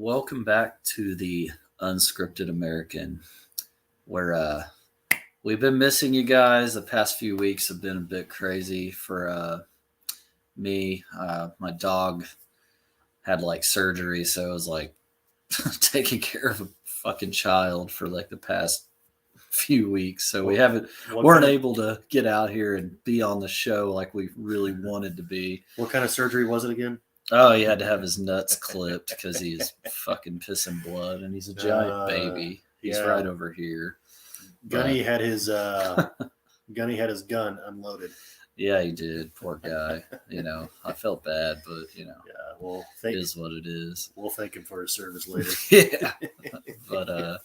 welcome back to the Unscripted American, where we've been missing you guys. The past few weeks have been a bit crazy for me. My dog had like surgery, so I was like taking care of a fucking child for like the past few weeks. So we weren't able to get out here and be on the show like we really wanted to be. What kind of surgery was it again? Oh, he had to have his nuts clipped because he's fucking pissing blood, and he's a giant baby. He's right over here. Gunny had his gun unloaded. Yeah, he did. Poor guy. I felt bad, but Yeah, it is what it is. We'll thank him for his service later. Yeah, but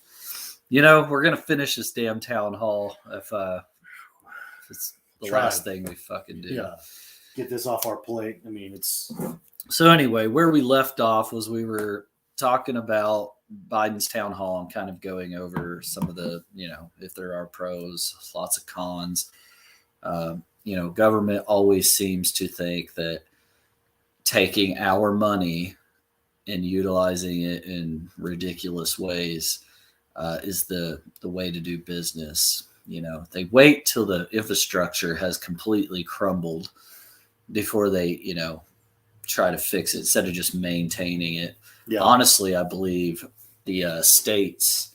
we're gonna finish this damn town hall if it's the last thing we fucking do. Yeah, get this off our plate. I mean, it's. So anyway, where we left off was we were talking about Biden's town hall and kind of going over some of the, if there are pros, lots of cons. Government always seems to think that taking our money and utilizing it in ridiculous ways is the way to do business. They wait till the infrastructure has completely crumbled before they, try to fix it instead of just maintaining it. Yeah. Honestly, I believe the states,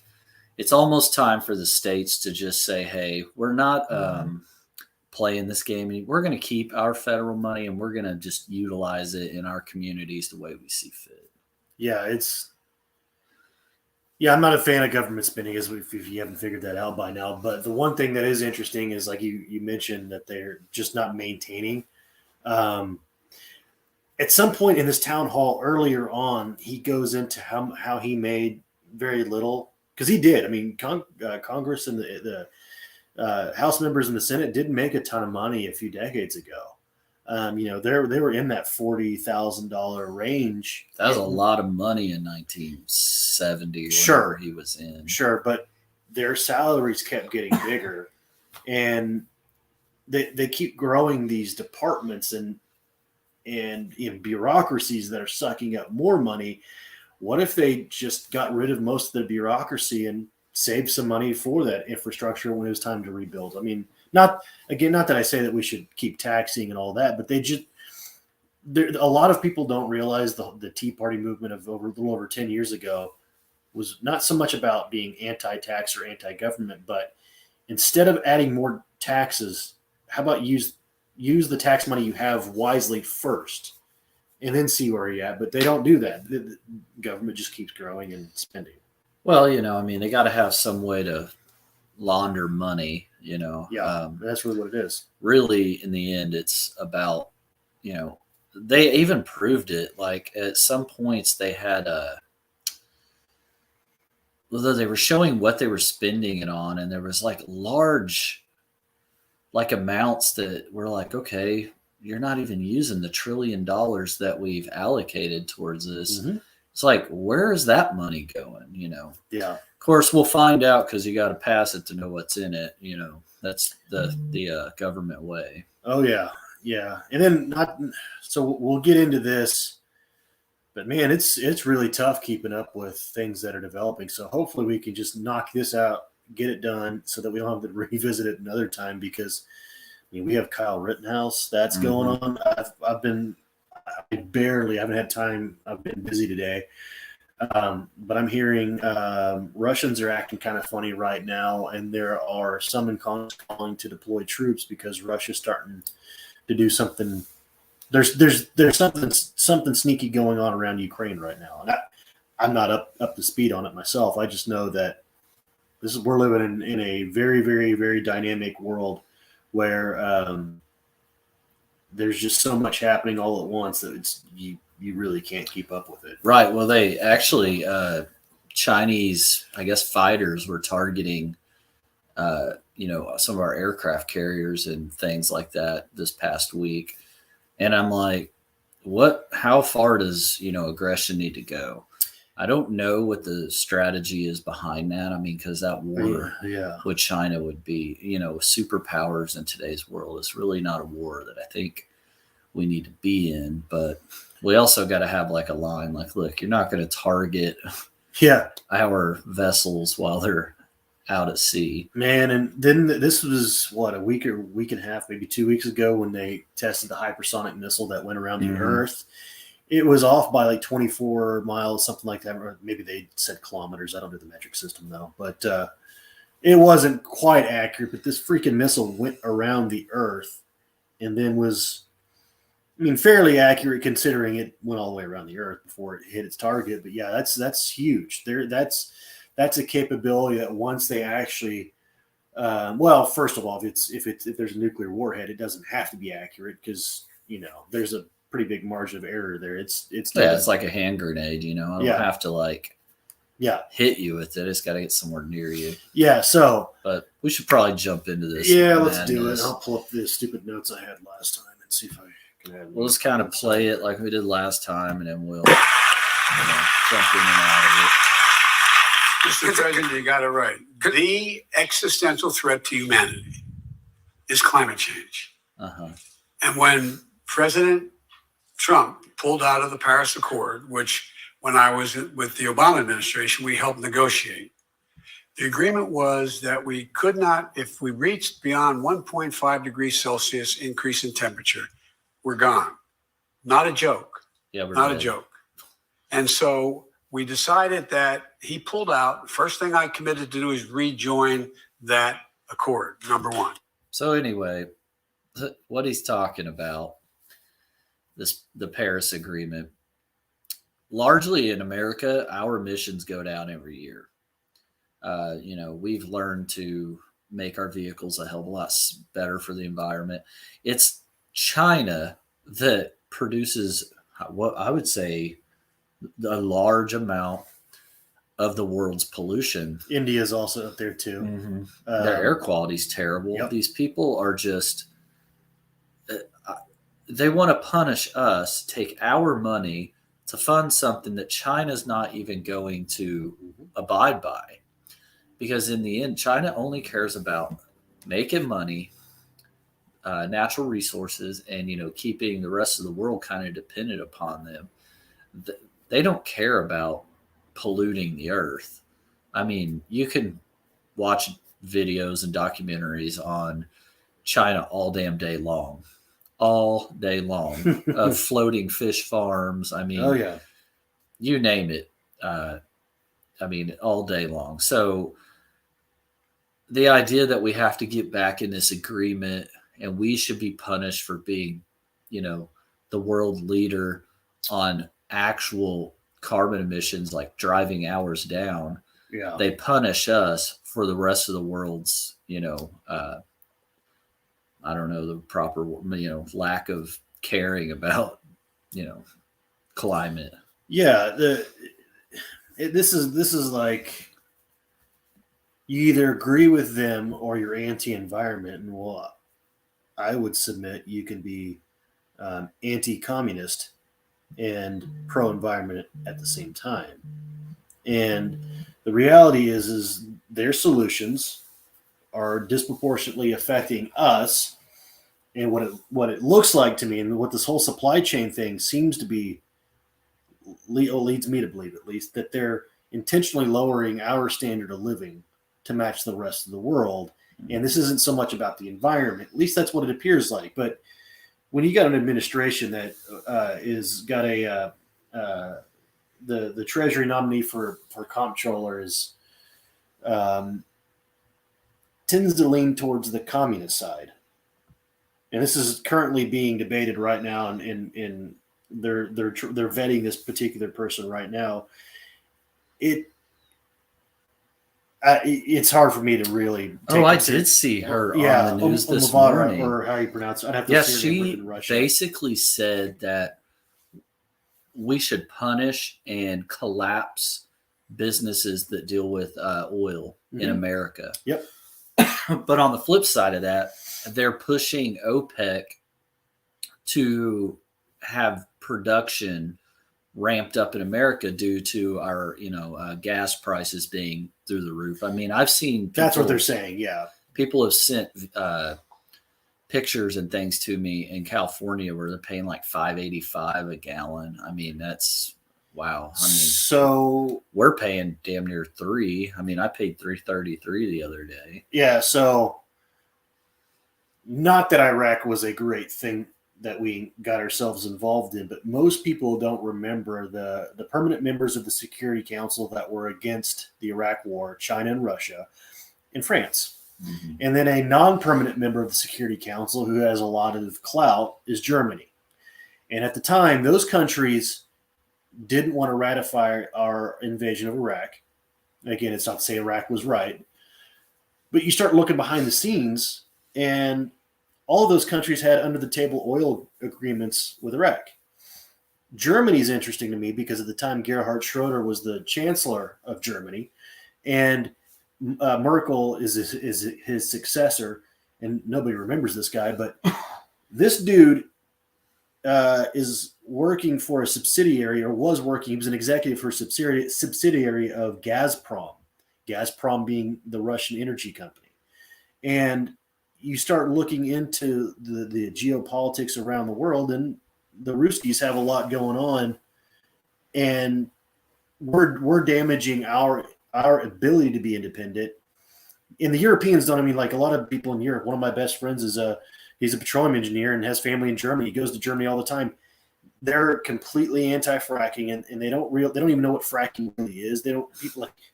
it's almost time for the states to just say, hey, we're not playing this game. We're going to keep our federal money and we're going to just utilize it in our communities the way we see fit. Yeah, I'm not a fan of government spending, if you haven't figured that out by now. But the one thing that is interesting is, like you mentioned, that they're just not maintaining. At some point in this town hall earlier on, he goes into how he made very little, because he did. I mean, Congress and the House members in the Senate didn't make a ton of money a few decades ago. They were in that $40,000 range. That was a lot of money in 1970. Sure, he was in. Sure, but their salaries kept getting bigger, and they keep growing these departments and bureaucracies that are sucking up more money. What if they just got rid of most of the bureaucracy and saved some money for that infrastructure when it was time to rebuild? I mean, not that I say that we should keep taxing and all that, but a lot of people don't realize the Tea Party movement of a little over 10 years ago was not so much about being anti-tax or anti-government, but instead of adding more taxes, how about use the tax money you have wisely first and then see where you're at. But they don't do that. The government just keeps growing and spending. Well, they got to have some way to launder money, Yeah, that's really what it is. Really, in the end, it's about, they even proved it. Like at some points they had they were showing what they were spending it on, and there was like large amounts that were like, okay, you're not even using the $1 trillion that we've allocated towards this. Mm-hmm. It's like, where is that money going? Yeah. Of course, we'll find out because you got to pass it to know what's in it. That's the government way. Oh yeah, yeah. And then so we'll get into this, but man, it's really tough keeping up with things that are developing. So hopefully we can just knock this out, get it done, so that we don't have to revisit it another time, because we have Kyle Rittenhouse that's going on. I haven't had time. I've been busy today. But I'm hearing Russians are acting kind of funny right now, and there are some in Congress calling to deploy troops because Russia's starting to do something. There's something sneaky going on around Ukraine right now, and I'm not up to speed on it myself. I just know that we're living in a very, very, very dynamic world where there's just so much happening all at once that you really can't keep up with it. Right. Well, they actually Chinese, I guess, fighters were targeting some of our aircraft carriers and things like that this past week, and I'm like, how far does aggression need to go? I don't know what the strategy is behind that. I mean, because that war with China would be, superpowers in today's world is really not a war that I think we need to be in. But we also got to have like a line, like, look, you're not going to target Yeah, our vessels while they're out at sea. man. And then this was what, a week or week and a half, maybe 2 weeks ago, when they tested the hypersonic missile that went around the Earth. It was off by like 24 miles, something like that. Or maybe they said kilometers. I don't know the metric system though, but it wasn't quite accurate. But this freaking missile went around the Earth and then was, I mean, fairly accurate considering it went all the way around the Earth before it hit its target. But yeah, that's huge. That's a capability that once they actually, well, first of all, if there's a nuclear warhead, it doesn't have to be accurate because there's a pretty big margin of error there. It's like a hand grenade. I don't have to like hit you with it. It's got to get somewhere near you. Yeah. So, but we should probably jump into this. Yeah, let's do it. I'll pull up the stupid notes I had last time and see if I. We'll just kind of play it like we did last time, and then we'll jump in and out of it. Mr. President, you got it right. The existential threat to humanity is climate change. And when President Trump pulled out of the Paris Accord, which when I was with the Obama administration, we helped negotiate, the agreement was that we could not, if we reached beyond 1.5 degrees Celsius increase in temperature, we're gone. Not a joke. Yeah, we're not dead. A joke. And so we decided that he pulled out. First thing I committed to do is rejoin that accord, number one. So anyway, what he's talking about, the Paris Agreement, largely in America, our emissions go down every year. We've learned to make our vehicles a hell of a lot better for the environment. It's China that produces what I would say a large amount of the world's pollution. India is also up there too. Their air quality is terrible. Yep. These people are just, they want to punish us, take our money to fund something that China's not even going to abide by. Because in the end, China only cares about making money, natural resources, and keeping the rest of the world kind of dependent upon them. They don't care about polluting the earth. I mean, you can watch videos and documentaries on China all damn day long, of floating fish farms. I mean, oh yeah, you name it. All day long. So the idea that we have to get back in this agreement and we should be punished for being, the world leader on actual carbon emissions, like driving hours down. Yeah. They punish us for the rest of the world's, I don't know, the proper, lack of caring about, climate. Yeah. This is like, you either agree with them or you're anti-environment. And I would submit you can be anti-communist and pro-environment at the same time. And the reality is their solutions are disproportionately affecting us. And what it looks like to me, and what this whole supply chain thing seems to be, leads me to believe at least, that they're intentionally lowering our standard of living to match the rest of the world. And this isn't so much about the environment. At least that's what it appears like. But when you got an administration that is got the Treasury nominee for comptroller is tends to lean towards the communist side, and this is currently being debated right now, and they're vetting this particular person right now. It's hard for me to really. I did see her on the news this morning. Or how you pronounce it? I'd have to she basically said that we should punish and collapse businesses that deal with oil in America. Yep. But on the flip side of that, they're pushing OPEC to have production ramped up in America due to our, gas prices being through the roof. I mean, I've seen that's what they're saying. Yeah. People have sent pictures and things to me in California where they're paying like $5.85 a gallon. I mean, that's wow. I mean, so we're paying damn near $3. I mean, I paid $3.33 the other day. Yeah, so not that Iraq was a great thing that we got ourselves involved in, but most people don't remember the permanent members of the Security Council that were against the Iraq War, China and Russia, and France. Mm-hmm. And then a non-permanent member of the Security Council who has a lot of clout is Germany. And at the time, those countries didn't want to ratify our invasion of Iraq. Again, it's not to say Iraq was right, but you start looking behind the scenes, and all of those countries had under-the-table oil agreements with Iraq. Germany is interesting to me because at the time Gerhard Schroeder was the chancellor of Germany, and Merkel is his successor, and nobody remembers this guy, but this dude is working for a subsidiary, or was working. He was an executive for a subsidiary of Gazprom being the Russian energy company. And you start looking into the geopolitics around the world, and the Ruskies have a lot going on, and we're damaging our ability to be independent. And the Europeans don't. I mean, like a lot of people in Europe. One of my best friends he's a petroleum engineer and has family in Germany. He goes to Germany all the time. They're completely anti-fracking, and they don't even know what fracking really is.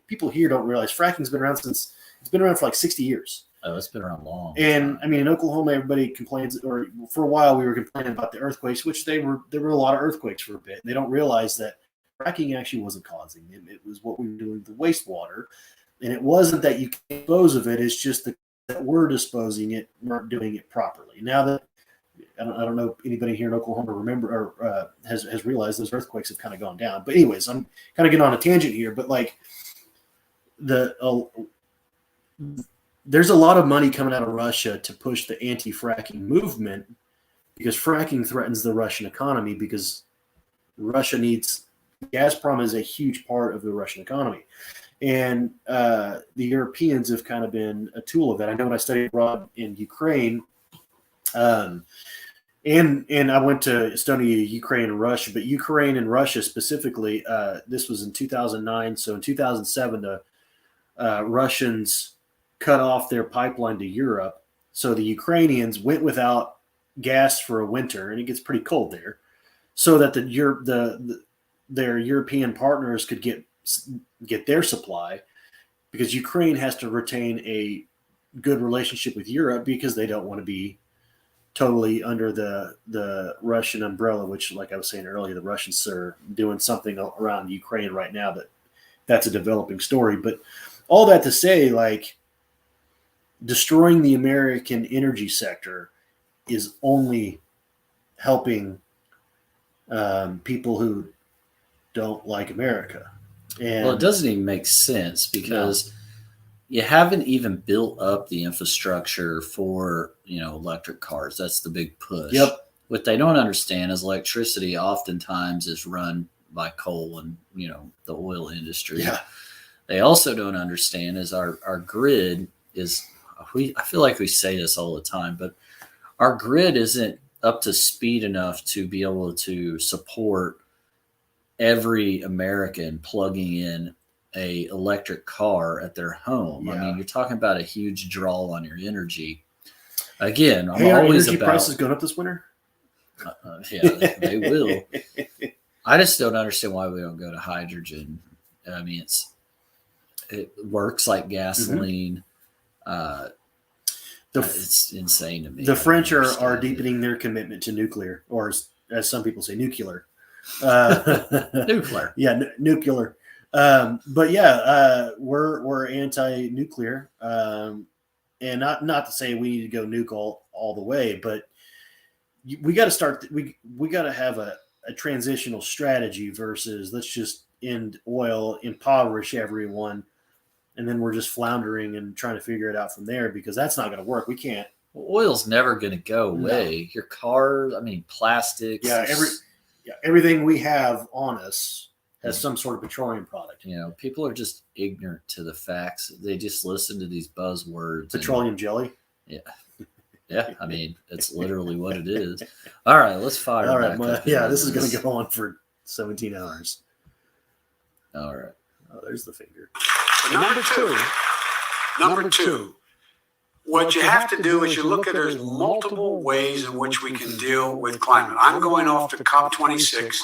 People here don't realize fracking's been around for like 60 years. Oh, it's been around long. And I mean, in Oklahoma, everybody complains, or for a while we were complaining about the earthquakes, which there were a lot of earthquakes for a bit. They don't realize that fracking actually wasn't causing it. It was what we were doing with the wastewater. And it wasn't that you can dispose of it. It's just that we're disposing it, weren't doing it properly. Now that I don't know if anybody here in Oklahoma has realized those earthquakes have kind of gone down. But anyways, I'm kind of getting on a tangent here. But like there's a lot of money coming out of Russia to push the anti-fracking movement, because fracking threatens the Russian economy, because Russia needs Gazprom is a huge part of the Russian economy. And the Europeans have kind of been a tool of that. I know when I studied abroad in Ukraine, and I went to study Ukraine and Russia, but Ukraine and Russia specifically, this was in 2009. So in 2007, the Russians cut off their pipeline to Europe. So the Ukrainians went without gas for a winter, and it gets pretty cold there, so that their European partners could get their supply, because Ukraine has to retain a good relationship with Europe because they don't want to be totally under the Russian umbrella, which, like I was saying earlier, the Russians are doing something around Ukraine right now that's a developing story. But all that to say, like, destroying the American energy sector is only helping people who don't like America. And well, it doesn't even make sense, because you haven't even built up the infrastructure for, electric cars. That's the big push. Yep. What they don't understand is electricity oftentimes is run by coal and, the oil industry. Yeah. They also don't understand is our grid is, I feel like we say this all the time, but our grid isn't up to speed enough to be able to support every American plugging in a electric car at their home. Yeah. I mean, you're talking about a huge draw on your energy. Again, I'm are always energy about prices going up this winter? Yeah, they will. I just don't understand why we don't go to hydrogen. I mean, it works like gasoline. It's insane to me. The French are deepening their commitment to nuclear, or as some people say, nuclear. Nuclear. Yeah, nuclear. But yeah, we're anti-nuclear, and not to say we need to go nuke all the way, but we got to start. We got to have a transitional strategy versus let's just end oil, impoverish everyone, and then we're just floundering and trying to figure it out from there, because that's not going to work. We can't. Well, oil's never going to go away. No. Your cars, I mean, plastics. Yeah, everything we have on us has some sort of petroleum product. People are just ignorant to the facts. They just listen to these buzzwords. Petroleum jelly. Yeah. Yeah, I mean, it's literally what it is. All right, let's fire. All right, back up yeah, into this is going to go on for 17 hours. All right. Oh, there's the finger. Number two, what you have to do is you look at there's multiple ways in which we can deal with climate. I'm going off to COP26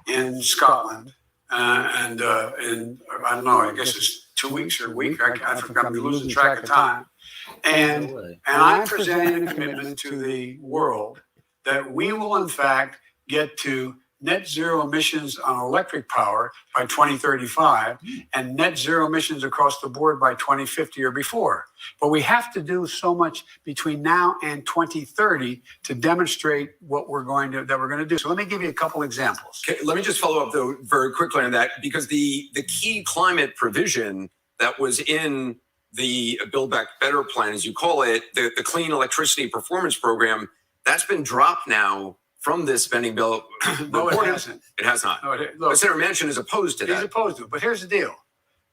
in Scotland, and in, I don't know, I guess it's 2 weeks or a week. I forgot, I'm losing track of time. And I'm presenting a commitment to the world that we will, in fact, get to net zero emissions on electric power by 2035 and net zero emissions across the board by 2050 or before. But we have to do so much between now and 2030 to demonstrate what we're going to do. So let me give you a couple examples. Okay, let me just follow up though very quickly on that, because the key climate provision that was in the Build Back Better plan, as you call it, the Clean Electricity Performance Program, that's been dropped now from this spending bill. No, it hasn't. It has not. No, look, Senator Manchin is opposed to that. He's opposed to it. But here's the deal.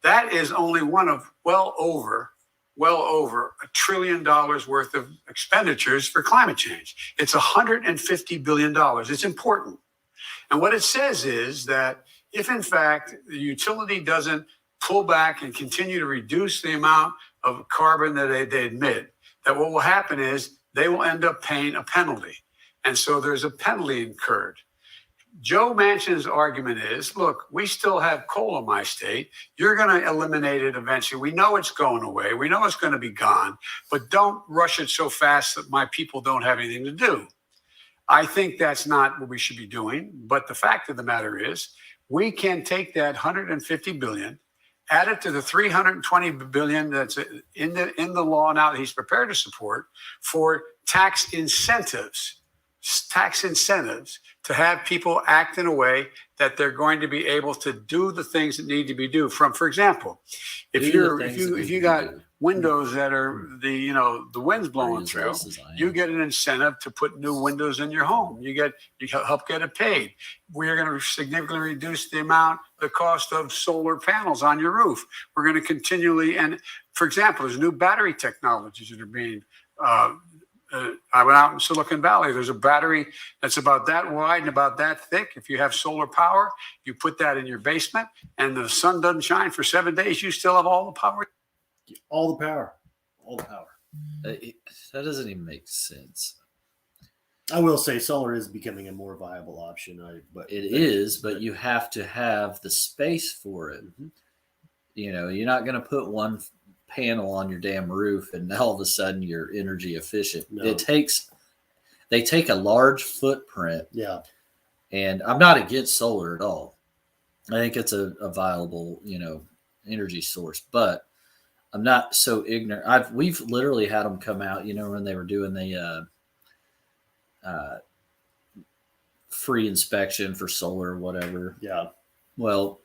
That is only one of well over $1 trillion worth of expenditures for climate change. It's $150 billion. It's important. And what it says is that if, in fact, the utility doesn't pull back and continue to reduce the amount of carbon that they emit, that what will happen is they will end up paying a penalty. And so there's a penalty incurred. Joe Manchin's argument is, look, we still have coal in my state. You're going to eliminate it eventually. We know it's going away. We know it's going to be gone, but don't rush it so fast that my people don't have anything to do. I think that's not what we should be doing. But the fact of the matter is, we can take that 150 billion, add it to the 320 billion that's in the law now that he's prepared to support for tax incentives to have people act in a way that they're going to be able to do the things that need to be done. For example, if you got windows that are the wind's blowing through, you get an incentive to put new windows in your home. You help get it paid. We're going to significantly reduce the cost of solar panels on your roof. We're going to continually, and for example, there's new battery technologies that are being I went out in Silicon Valley. There's a battery that's about that wide and about that thick. If you have solar power, you put that in your basement and the sun doesn't shine for 7 days, you still have all the power. All the power. That doesn't even make sense. I will say solar is becoming a more viable option. But you have to have the space for it. Mm-hmm. You're not going to put one panel on your damn roof and all of a sudden you're energy efficient. No. They take a large footprint. Yeah. And I'm not against solar at all. I think it's a viable, energy source, but I'm not so ignorant. We've literally had them come out, when they were doing the free inspection for solar or whatever. Yeah. Well,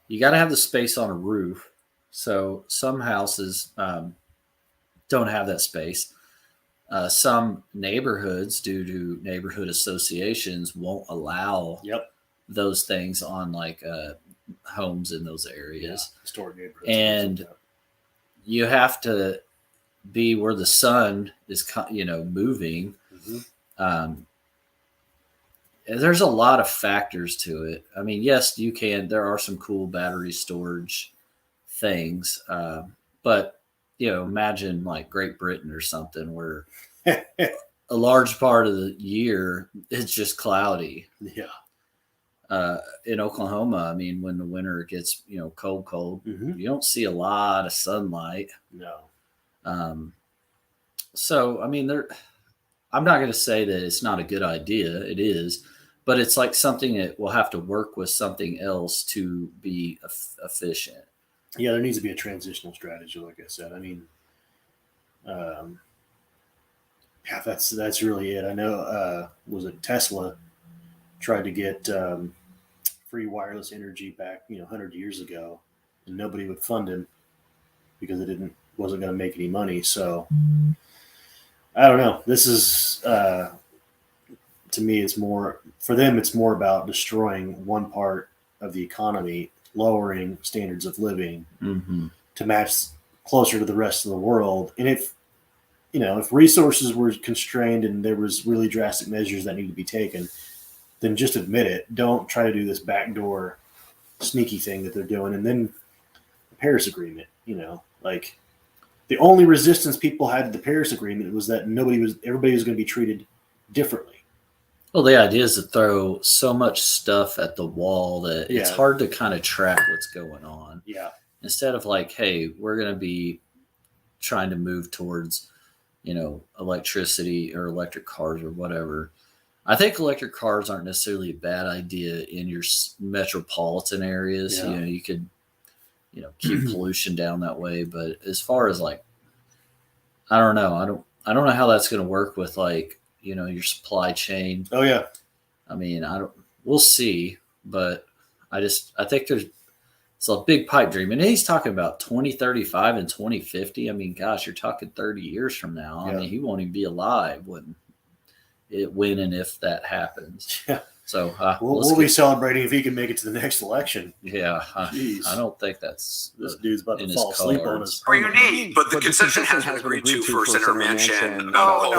you got to have the space on a roof. So some houses don't have that space. Some neighborhoods, due to neighborhood associations, won't allow those things on homes in those areas. Yeah, historic neighborhoods. And you have to be where the sun is, moving. Mm-hmm. There's a lot of factors to it. I mean, yes, you can. There are some cool battery storage things, but imagine like Great Britain or something where a large part of the year it's just cloudy. In Oklahoma, I mean, when the winter gets cold, mm-hmm. you don't see a lot of sunlight. No. So I mean, I'm not going to say that it's not a good idea. It is, but it's like something that will have to work with something else to be efficient. Yeah, there needs to be a transitional strategy, like I said. I mean, that's really it. I know, was it Tesla tried to get free wireless energy back, 100 years ago, and nobody would fund him because it wasn't going to make any money. So I don't know. This is, to me, it's more for them. It's more about destroying one part of the economy, lowering standards of living mm-hmm. to match closer to the rest of the world. And if if resources were constrained and there was really drastic measures that need to be taken, then just admit it. Don't try to do this backdoor sneaky thing that they're doing. And then the Paris Agreement, like the only resistance people had to the Paris Agreement was that everybody was going to be treated differently. Well, the idea is to throw so much stuff at the wall that it's hard to kind of track what's going on. Yeah. Instead of like, hey, we're going to be trying to move towards, electricity or electric cars or whatever. I think electric cars aren't necessarily a bad idea in your metropolitan areas. Yeah. You could, keep pollution down that way. But as far as like, I don't know. I don't know how that's going to work with like, your supply chain. Oh yeah. I mean, we'll see, but I think it's a big pipe dream. And he's talking about 2035 and 2050. I mean, gosh, you're talking 30 years from now. Yeah. I mean, he won't even be alive when and if that happens. Yeah. So we'll be celebrating if he can make it to the next election. Yeah. I don't think that's this dude's about to in fall his asleep on cards. us. Or you need, but the concession has been agreed to for Senator Manchin. No,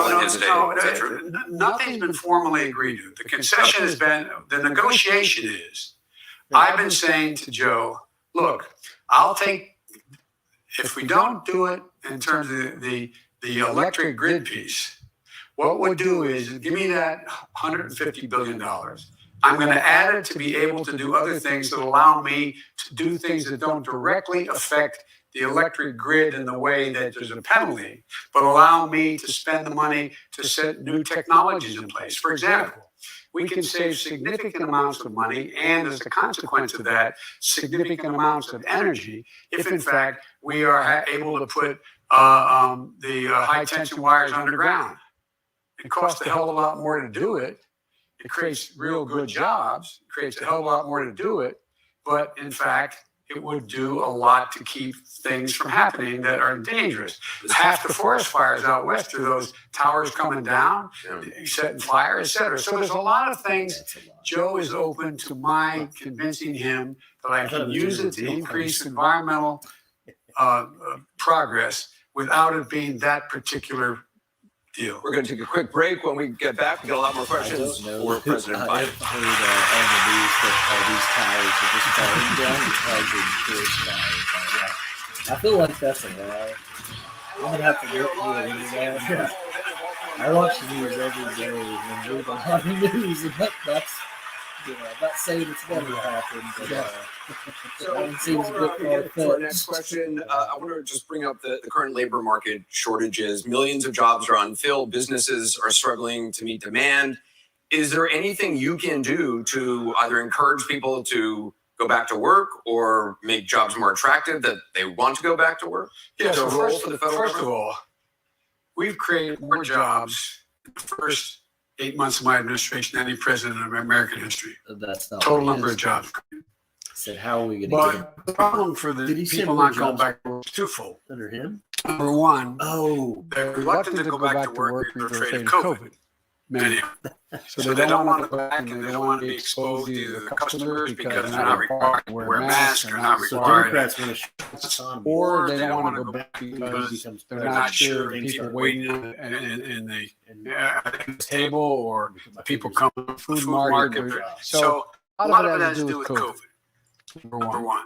nothing's been formally agreed to. The concession has been, the negotiation is, I've been saying to Joe, look, I'll take, if we don't do it in terms of the electric grid piece, what we'll do is give me that $150 billion. I'm going to add it to be able to do other things that allow me to do things that don't directly affect the electric grid in the way that there's a penalty, but allow me to spend the money to set new technologies in place. For example, we can save significant amounts of money and, as a consequence of that, significant amounts of energy if, in fact, we are able to put the high-tension wires underground. It costs a hell of a lot more to do it. It creates real good jobs. It creates a hell of a lot more to do it. But, in fact, it would do a lot to keep things from happening that are dangerous. Half the forest fires out west are those towers coming down, setting fire, et cetera. So there's a lot of things. Joe is open to my convincing him that I can use it to increase environmental progress without it being that particular deal. We're going to take a quick break. When we get back, we got a lot more questions for President Biden. I've heard on the news that all these towers are just falling down because of forest fires. I feel like that's a lie. I'm going to have to get you that. I watch the news every day and read a lot of news, and that's not saying it's going to happen, but So before we get to our next question, I want to just bring up the current labor market shortages. Millions of jobs are unfilled. Businesses are struggling to meet demand. Is there anything you can do to either encourage people to go back to work or make jobs more attractive that they want to go back to work? Yeah, so First of all, we've created more jobs in the first 8 months of my administration than any president in American history. that's not Total number of jobs. Said, how are we going to get But the problem for the Did he say people more not going jobs back to work is twofold. Under him? Number one, Oh, they're reluctant to go back to work because they're afraid of COVID. Many of them. So they don't want to go back and they don't want to be exposed to either the customers because they're not required to wear masks, they're not so required. Democrats want to shut the economy. Or they don't want to go back because they're not sure if people waiting in the table or the people coming to the food market. So a lot of it has to do with COVID. Number one.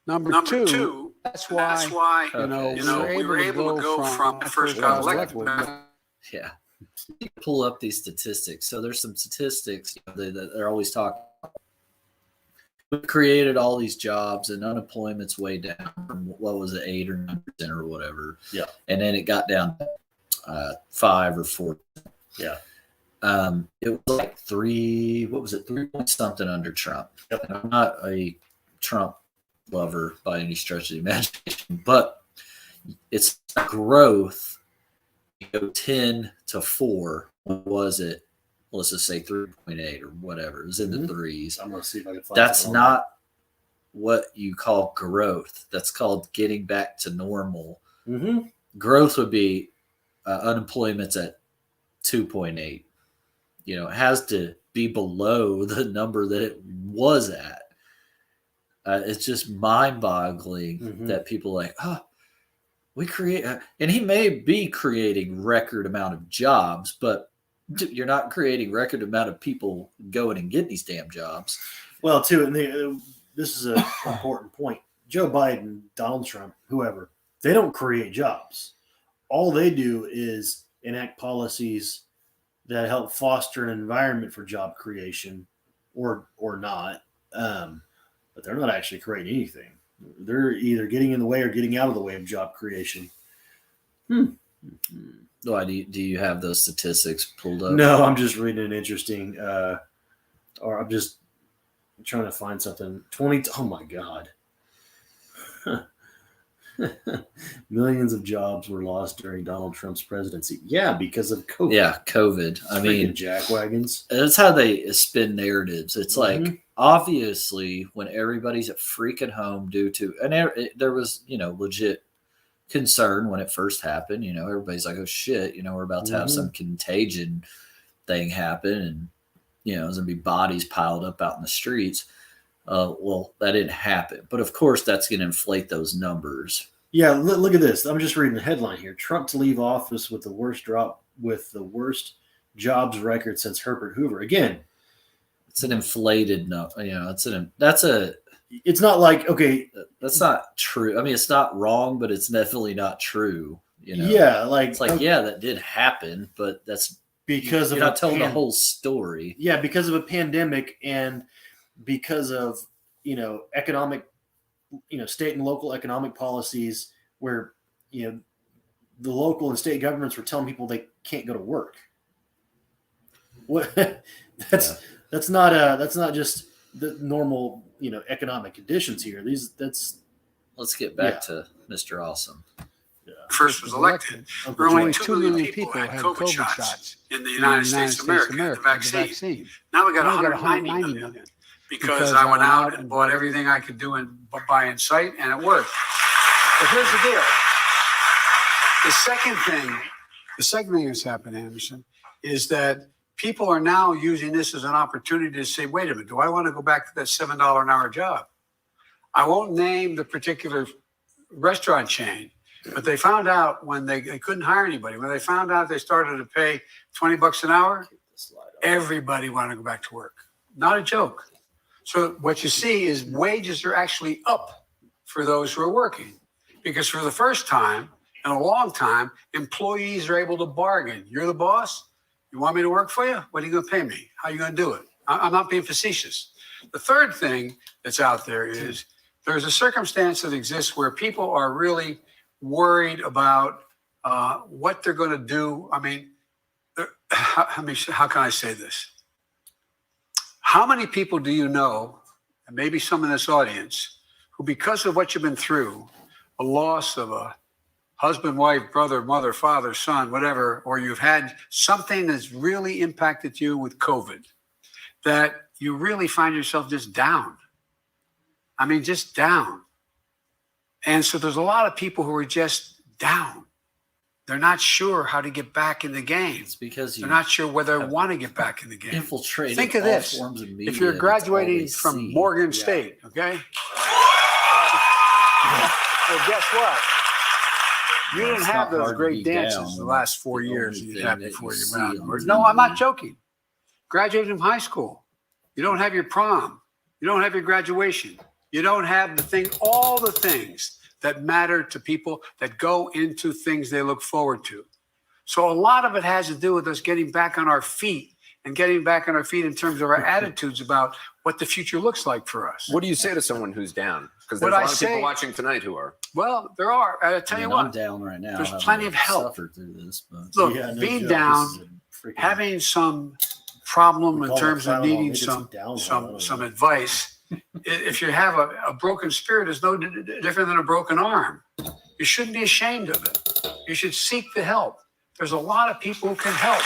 Number two, that's why we were able to go from first got elected. Yeah. You pull up these statistics. So there's some statistics that they're always talking about. We created all these jobs and unemployment's way down from, what was it, 8 or 9% or whatever. Yeah. And then it got down to 5 or 4. Yeah. It was like 3 point something under Trump. Yep. And I'm not a Trump lover by any stretch of the imagination, but it's growth. 10 to 4. What was it? Let's just say 3.8 or whatever. It was in the threes. I'm going to see if I can find That's not what you call growth. That's called getting back to normal. Mm-hmm. Growth would be unemployment's at 2.8. It has to be below the number that it was at. It's just mind-boggling that people are like, we create, and he may be creating record amount of jobs, but you're not creating record amount of people going and getting these damn jobs. Well, too, and this is an important point. Joe Biden, Donald Trump, whoever, they don't create jobs. All they do is enact policies that help foster an environment for job creation, or not. But they're not actually creating anything. They're either getting in the way or getting out of the way of job creation. Why do you have those statistics pulled up? No, I'm just reading an interesting, or I'm just trying to find something. Oh my God. Millions of jobs were lost during Donald Trump's presidency. Yeah, because of COVID. Yeah, COVID. I mean, jackwagons. That's how they spin narratives. It's like, obviously, when everybody's at freaking home due to, and there was, legit concern when it first happened. Everybody's like, oh shit, we're about to have some contagion thing happen, and there's gonna be bodies piled up out in the streets. Well, that didn't happen, but of course that's going to inflate those numbers. Yeah, look at this. I'm just reading the headline here. Trump to leave office with the worst jobs record since Herbert Hoover. Again, it's an inflated number. It's not like, okay, that's not true. I mean, it's not wrong, but it's definitely not true. Yeah, it's like, yeah, that did happen, but that's because you're not telling the whole story. Yeah, because of a pandemic and because of economic, state and local economic policies where the local and state governments were telling people they can't go to work. What that's not just the normal economic conditions here. Let's get back to Mr. Awesome. First was elected, only 2 million people had COVID shots in the United States of America, the vaccine. Now we got 190 million. Because I went out and bought everything I could do and buy in sight, and it worked. But here's the deal. The second thing that's happened, Anderson, is that people are now using this as an opportunity to say, wait a minute, do I want to go back to that $7 an hour job? I won't name the particular restaurant chain, but they found out when they couldn't hire anybody, when they found out they started to pay $20 an hour, everybody wanted to go back to work. Not a joke. So what you see is wages are actually up for those who are working, because for the first time in a long time, employees are able to bargain. You're the boss. You want me to work for you? What are you going to pay me? How are you going to do it? I'm not being facetious. The third thing that's out there is there's a circumstance that exists where people are really worried about what they're going to do. I mean, how can I say this? How many people do you know, and maybe some in this audience, who because of what you've been through, a loss of a husband, wife, brother, mother, father, son, whatever, or you've had something that's really impacted you with COVID, that you really find yourself just down? I mean, just down. And so there's a lot of people who are just down. They're not sure how to get back in the game. It's because they're not sure whether they want to get back in the game. Infiltrated. Think of this. If you're graduating from Morgan State, okay? Well, guess what? You didn't have those great dances the last 4 years you had before you went out. No, I'm not joking. Graduating from high school. You don't have your prom. You don't have your graduation. You don't have all the things that matter to people that go into things they look forward to. So a lot of it has to do with us getting back on our feet and getting back on our feet in terms of our attitudes about what the future looks like for us. What do you say to someone who's down? Because there's a lot of people watching tonight who are. Well, there are. I'll tell you what. I'm down right now. There's plenty of help. Through this, but. Look, being down, having some problem in terms of needing some advice. If you have a broken spirit, it's no different than a broken arm. You shouldn't be ashamed of it. You should seek the help. There's a lot of people who can help.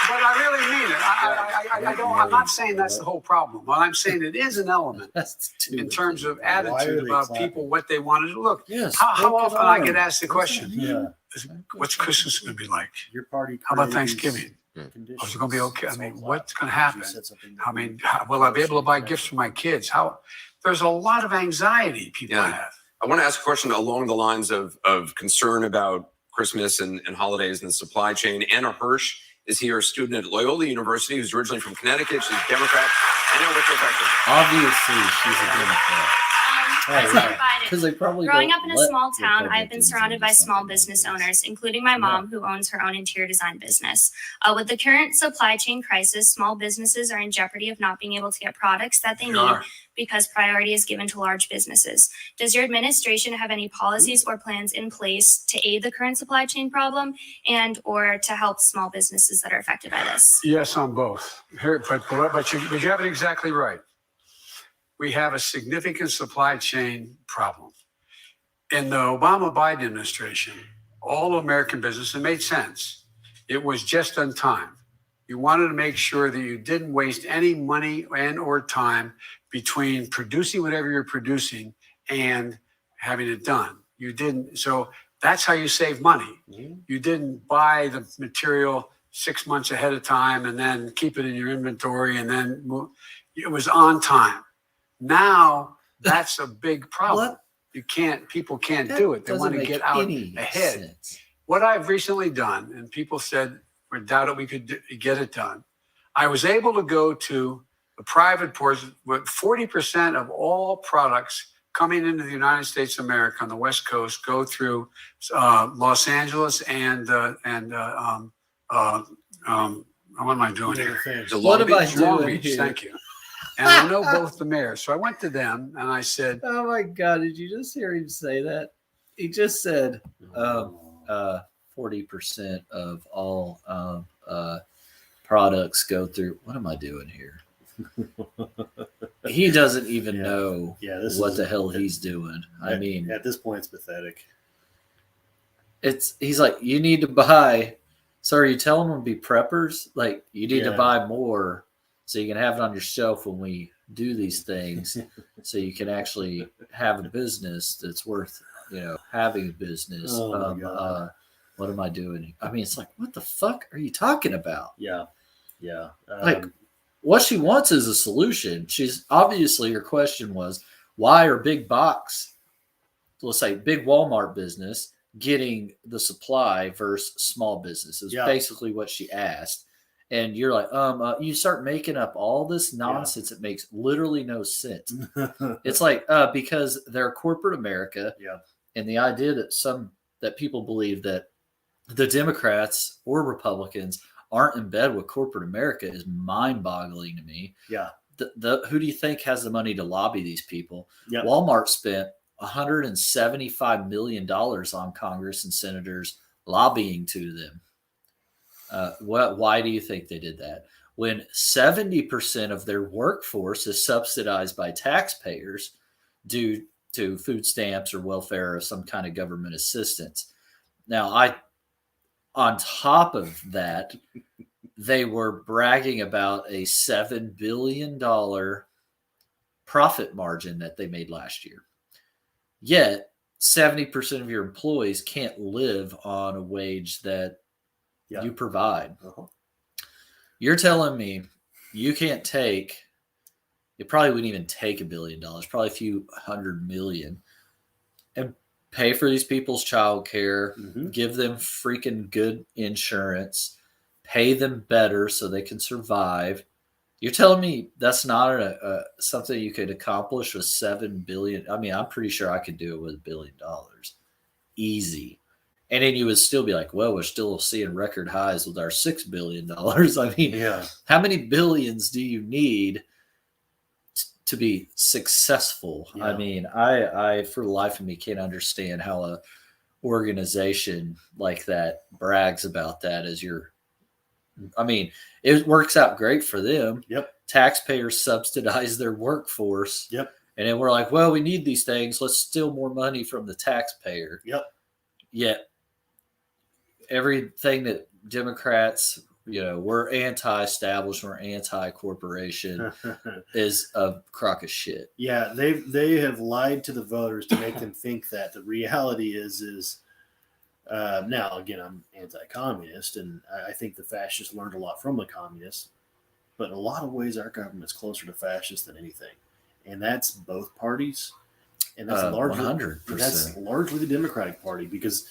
But I really mean it. I'm not saying that's the whole problem. What I'm saying it is an element in terms of attitude about people, what they want to do. Look, how often I get asked the question, what's Christmas going to be like? Your party. How about Thanksgiving? conditions. Oh, is it going to be okay? I It's mean, all what's flat. going to happen? You said something I mean, will I be able to buy gifts for my kids? There's a lot of anxiety people have. I want to ask a question along the lines of concern about Christmas and holidays and the supply chain. Anna Hirsch is here, a student at Loyola University who's originally from Connecticut. She's a Democrat. Anna, what's your question? Obviously, she's a Democrat. President Biden. Because they probably Growing don't up in a let small town, I've been Republicans surrounded by into small something like business this. owners, including my mom, who owns her own interior design business. With the current supply chain crisis, small businesses are in jeopardy of not being able to get products that they need because priority is given to large businesses. Does your administration have any policies or plans in place to aid the current supply chain problem and or to help small businesses that are affected by this? Yes, on both. But you have it exactly right. We have a significant supply chain problem. In the Obama-Biden administration, all American business, it made sense. It was just on time. You wanted to make sure that you didn't waste any money and or time between producing whatever you're producing and having it done. You didn't. So that's how you save money. You didn't buy the material 6 months ahead of time and then keep it in your inventory and then move. It was on time. Now that's a big problem. People can't do it. They want to get out ahead. Sense. What I've recently done, and people said, we doubted we could get it done. I was able to go to the private ports with 40% of all products coming into the United States of America on the West Coast go through Los Angeles and what am I doing here? What am I Long doing Beach, here? thank you. And I know both the mayors. So I went to them and I said, Oh my God, did you just hear him say that? He just said 40% of all products go through. What am I doing here? He doesn't even know what the hell he's doing. I mean, at this point, it's pathetic. he's like, you need to buy. So are you telling them to be preppers? Like, you need to buy more so you can have it on your shelf when we do these things, so you can actually have a business that's worth, having a business. Oh my God. What am I doing? I mean, it's like, what the fuck are you talking about? Yeah. Like, what she wants is a solution. She's obviously, her question was, why are big box, let's say big Walmart business, getting the supply versus small business? Is basically what she asked. And you're like, you start making up all this nonsense. It makes literally no sense. It's like, because they're corporate America. Yeah. And the idea that people believe that the Democrats or Republicans aren't in bed with corporate America is mind-boggling to me. Yeah. Who do you think has the money to lobby these people? Yep. Walmart spent $175 million on Congress and senators lobbying to them. Why do you think they did that? When 70% of their workforce is subsidized by taxpayers due to food stamps or welfare or some kind of government assistance. Now, on top of that, they were bragging about a $7 billion profit margin that they made last year. Yet, 70% of your employees can't live on a wage that you provide. You're telling me you can't take, you probably wouldn't even take $1 billion, probably a few $100 million, and pay for these people's child care, give them freaking good insurance, pay them better so they can survive. You're telling me that's not something you could accomplish with $7 billion? I mean, I'm pretty sure I could do it with $1 billion. Easy. And then you would still be like, well, we're still seeing record highs with our $6 billion. I mean, how many billions do you need to be successful? Yeah. I mean, I for the life of me can't understand how a organization like that brags about that as I mean, it works out great for them. Yep. Taxpayers subsidize their workforce. Yep. And then we're like, well, we need these things. Let's steal more money from the taxpayer. Yep. Yet everything that Democrats, we're anti-establishment, we're anti-corporation is a crock of shit. Now, again, I'm anti-communist, and I think the fascists learned a lot from the communists. But in a lot of ways, our government's closer to fascist than anything, and that's both parties, and that's largely 100%. That's largely the Democratic Party, because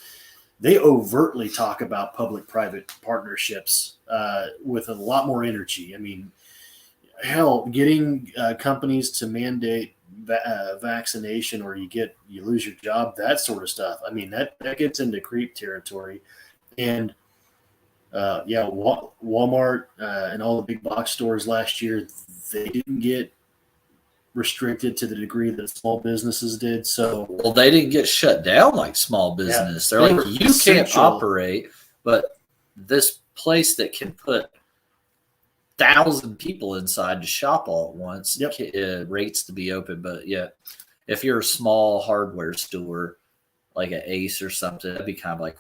they overtly talk about public-private partnerships with a lot more energy. I mean, hell, getting companies to mandate vaccination, or you lose your job, that sort of stuff. I mean, that gets into creep territory, and Walmart and all the big box stores last year, they didn't get restricted to the degree that small businesses did. So, well, they didn't get shut down like small business. Yeah, They're they like, were you essential. can't operate, but this place that can put 1,000 people inside to shop all at once rates to be open. But yet, if you're a small hardware store like an Ace or something, that'd be kind of like,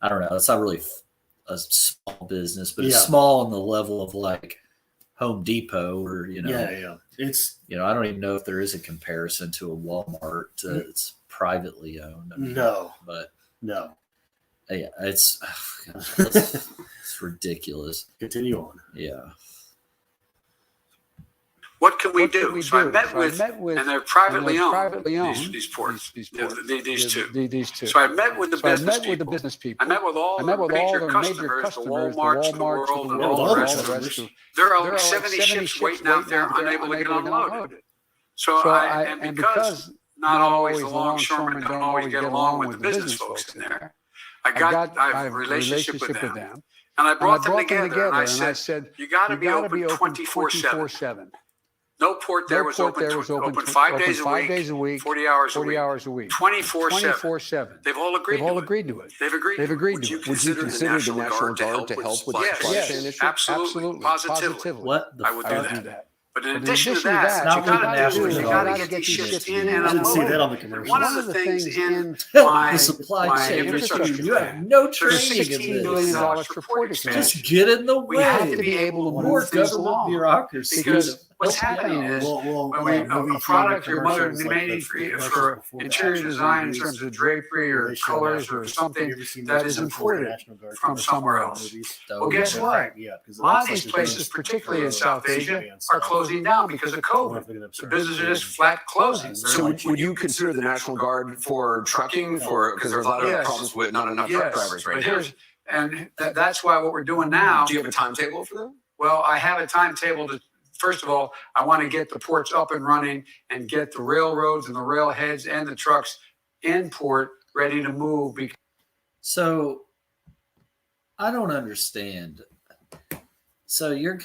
I don't know, it's not really a small business, but it's small on the level of like Home Depot, or it's I don't even know if there is a comparison to a Walmart that's privately owned. I mean, no, yeah, it's ridiculous. Continue on. Yeah. What can we do? So I met with, and they're privately owned. These ports. These two. So I met with the business people. I met with all the major customers, the Walmarts of the world, and all the rest of them. There are like 70 ships waiting out there, unable to get unloaded. So because not always the longshoremen don't always get along with the business folks in there, I have a relationship with them. And I brought them together, and I said, you got to be open 24/7. No port there was open 5 days a week, 40 hours a week, 24/7. They've all agreed to it. They've agreed to it. Would you consider the National Guard to help with supply chain issues? Absolutely, positively. What the I would do that. But in addition to that, that, you got to get these ships in and unloaded. One of the things in the supply chain infrastructure, you have no training in $16 billion for port expansion. Just get in the way. We have to be able to move things along. Bureaucracy. Because what's happening is when a product your mother made for interior design in terms of drapery or colors or something that is imported from somewhere else. Well, guess what? A lot of these places, particularly in South Asia, are closing down because of COVID. So businesses are just flat closing. So would you consider the National Guard for trucking, because there's a lot of problems with not enough truck drivers right now? And that's why what we're doing now. Do you have a timetable for them? Well, I have a timetable to. First of all, I want to get the ports up and running and get the railroads and the railheads and the trucks in port ready to move. So I don't understand. So you're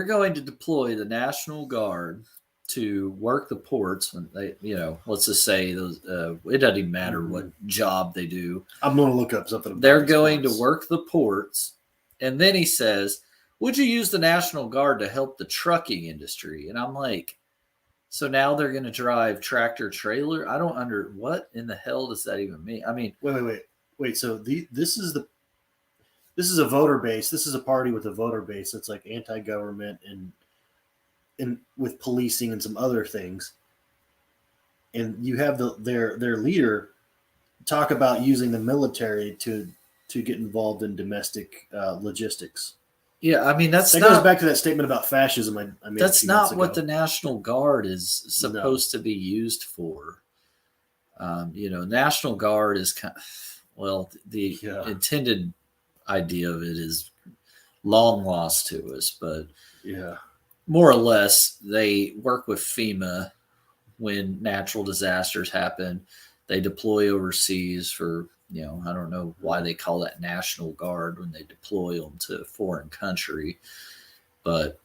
going to deploy the National Guard to work the ports when they, let's just say those. It doesn't even matter what job they do. I'm going to look up something. They're going to work the ports, and then he says, would you use the National Guard to help the trucking industry? And I'm like, so now they're going to drive tractor trailer? I don't what in the hell does that even mean? I mean, wait. So this is a voter base. This is a party with a voter base that's like anti-government and with policing and some other things. And you have their leader talk about using the military to get involved in domestic logistics. Yeah, I mean that goes back to that statement about fascism. I made that's not what the National Guard is supposed to be used for. National Guard is the intended idea of it is long lost to us, but more or less they work with FEMA when natural disasters happen. They deploy overseas for. I don't know why they call that National Guard when they deploy them to a foreign country, but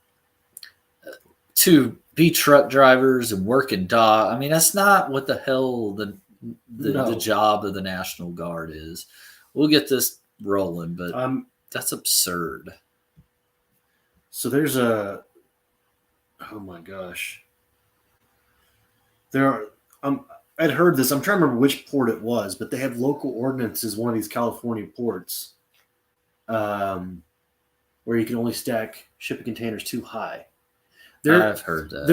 to be truck drivers and work in dock, I mean, that's not what the hell the job of the National Guard is. We'll get this rolling, but that's absurd. So there's oh my gosh. I'd heard this. I'm trying to remember which port it was, but they have local ordinances, one of these California ports, where you can only stack shipping containers too high. I've heard that.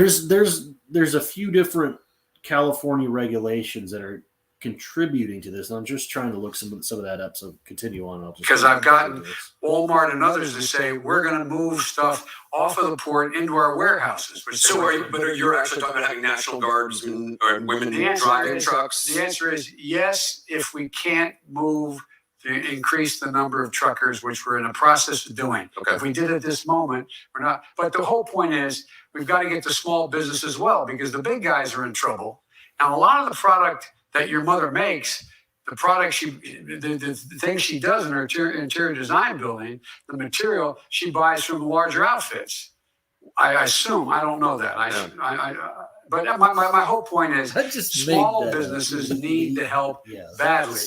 There's a few different California regulations that are contributing to this? And I'm just trying to look some of that up. So continue on. Because I've gotten Walmart and others to say we're going to move stuff off of the port into our warehouses. You're actually talking about having National Guardsmen or women The driving trucks? The answer is yes, if we can't move to increase the number of truckers, which we're in the process of doing. Okay. If we did it this moment, we're not. But the whole point is we've got to get to small business as well, because the big guys are in trouble. Now, a lot of the product that your mother makes, the things she does in her interior design building, the material she buys from larger outfits. I assume, I don't know that. But my whole point is small businesses need the help badly.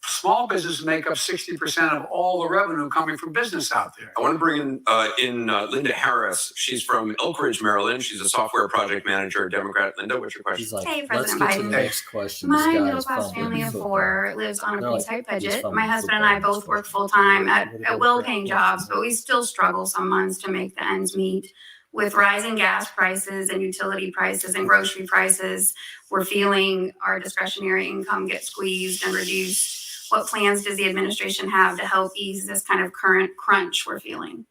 Small businesses make up 60% of all the revenue coming from business out there. I want to bring in Linda Harris. She's from Elk Ridge, Maryland. She's a software project manager, Democrat. Linda, what's your question? She's like, Hey, let's President get to the Biden. next question. My middle-class family of four lives on a pretty tight budget. My husband and I both work full-time at well-paying jobs, but we still struggle some months to make the ends meet. With rising gas prices and utility prices and grocery prices, we're feeling our discretionary income get squeezed and reduced. What plans does the administration have to help ease this kind of current crunch we're feeling?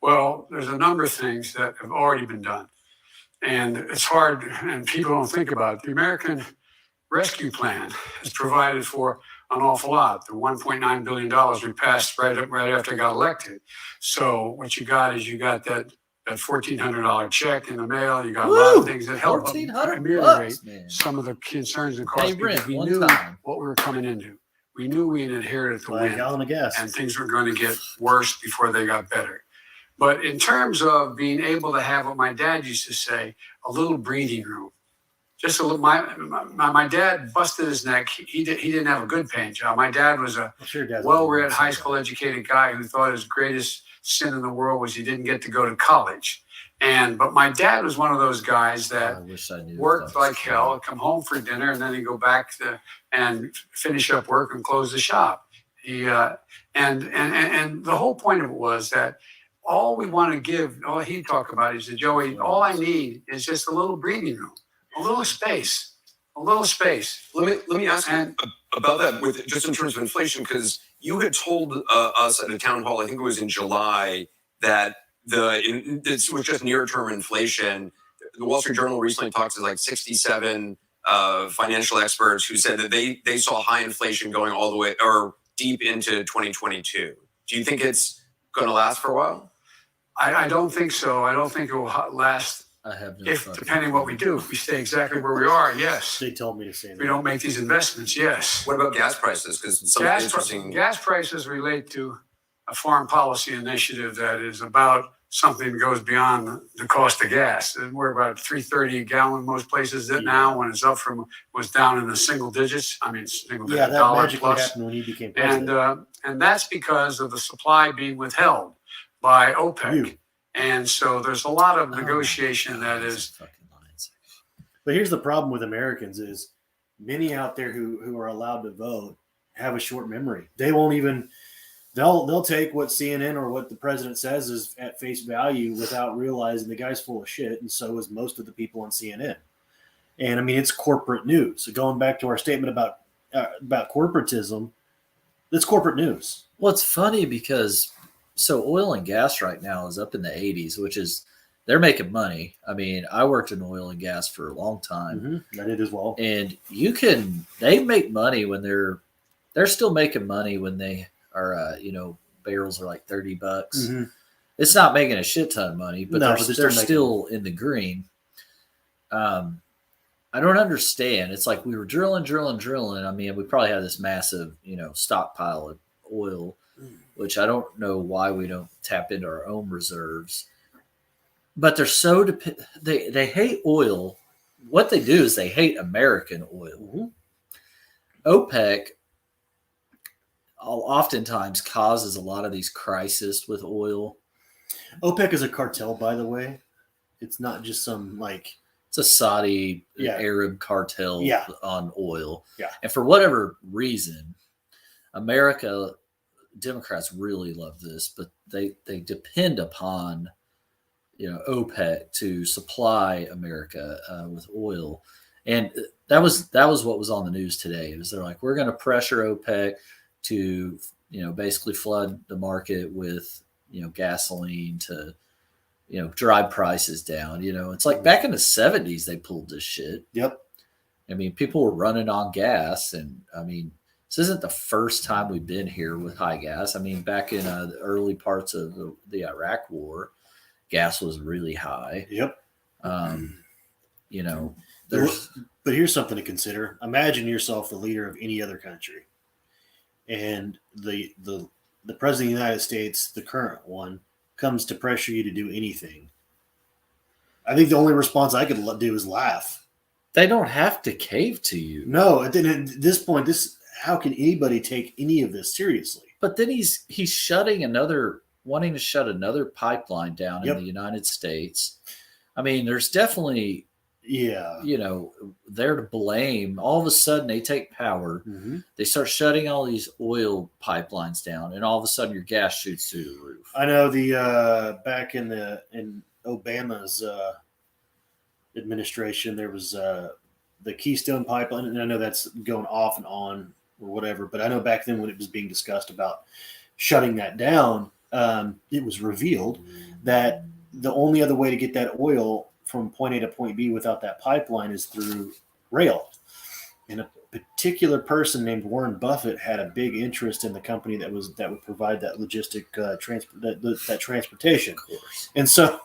Well, there's a number of things that have already been done. And it's hard, and people don't think about it. The American Rescue Plan has provided for an awful lot. The $1.9 billion we passed right after I got elected. So what you got is that $1,400 check in the mail. You got a lot of things that help ameliorate some of the concerns and costs. Because we knew what we were coming into. We knew we inherited the wind, gallon of gas, and things were going to get worse before they got better. But in terms of being able to have what my dad used to say, a little breathing room. Just a little. My dad busted his neck. He didn't have a good paying job. My dad was a well-read, high school educated guy who thought his greatest sin in the world was he didn't get to go to college. But my dad was one of those guys that worked like hell, come home for dinner, and then he'd go back and finish up work and close the shop. And the whole point of it was that all we want to give, all he'd talk about, he said, Joey, all I need is just a little breathing room, a little space. Let me ask you about that with just in terms of inflation, because you had told us at a town hall, I think it was in July, that this was just near-term inflation. The Wall Street Journal recently talked to like 67 financial experts who said that they saw high inflation going all the way or deep into 2022. Do you think it's going to last for a while? I don't think so. I don't think it will last. I have no depending what we do. If we stay exactly where we are, yes. They told me to say that. We don't make these investments, yes. What about gas prices? Because gas prices relate to a foreign policy initiative that is about something that goes beyond the cost of gas. And we're about $3.30 a gallon most places now, when it's was down in the single digits. I mean, single digit that dollar magically plus. happened when he became president. And that's because of the supply being withheld by OPEC. And so there's a lot of negotiation that is. But here's the problem with Americans is many out there who are allowed to vote have a short memory. They won't even. They'll take what CNN or what the president says is at face value without realizing the guy's full of shit, and so is most of the people on CNN. And I mean, it's corporate news. So going back to our statement about corporatism, it's corporate news. Well, it's funny because oil and gas right now is up in the 80s, which is they're making money. I mean, I worked in oil and gas for a long time. I did as well. And they make money when they're still making money when they are, barrels are like $30. Mm-hmm. It's not making a shit ton of money, but they're still in the green. I don't understand. It's like we were drilling. I mean, we probably have this massive, stockpile of oil, which I don't know why we don't tap into our own reserves. But they're so they hate oil. What they do is they hate American oil. Mm-hmm. OPEC oftentimes causes a lot of these crises with oil. OPEC is a cartel, by the way. It's not just some it's a Saudi Arab cartel on oil. Yeah. And for whatever reason, Democrats really love this, but they depend upon OPEC to supply America with oil. And that was what was on the news today. It was they're like, we're going to pressure OPEC to, basically flood the market with, gasoline to, drive prices down. It's like back in the 70s they pulled this shit. Yep. I mean, people were running on gas, and I mean, this isn't the first time we've been here with high gas. I mean, back in the early parts of the Iraq War, gas was really high. Yep. There's. But here's something to consider. Imagine yourself the leader of any other country, and the president of the United States, the current one, comes to pressure you to do anything. I think the only response I could do is laugh. They don't have to cave to you. No, at this point, how can anybody take any of this seriously? But then he's wanting to shut another pipeline down in the United States. I mean, there's definitely, they're to blame. All of a sudden, they take power. Mm-hmm. They start shutting all these oil pipelines down, and all of a sudden, your gas shoots through the roof. I know back in Obama's administration, there was the Keystone Pipeline, and I know that's going off and on or whatever, but I know back then when it was being discussed about shutting that down, it was revealed that the only other way to get that oil from point A to point B without that pipeline is through rail. And a particular person named Warren Buffett had a big interest in the company that would provide that logistic that transportation. Of course. And so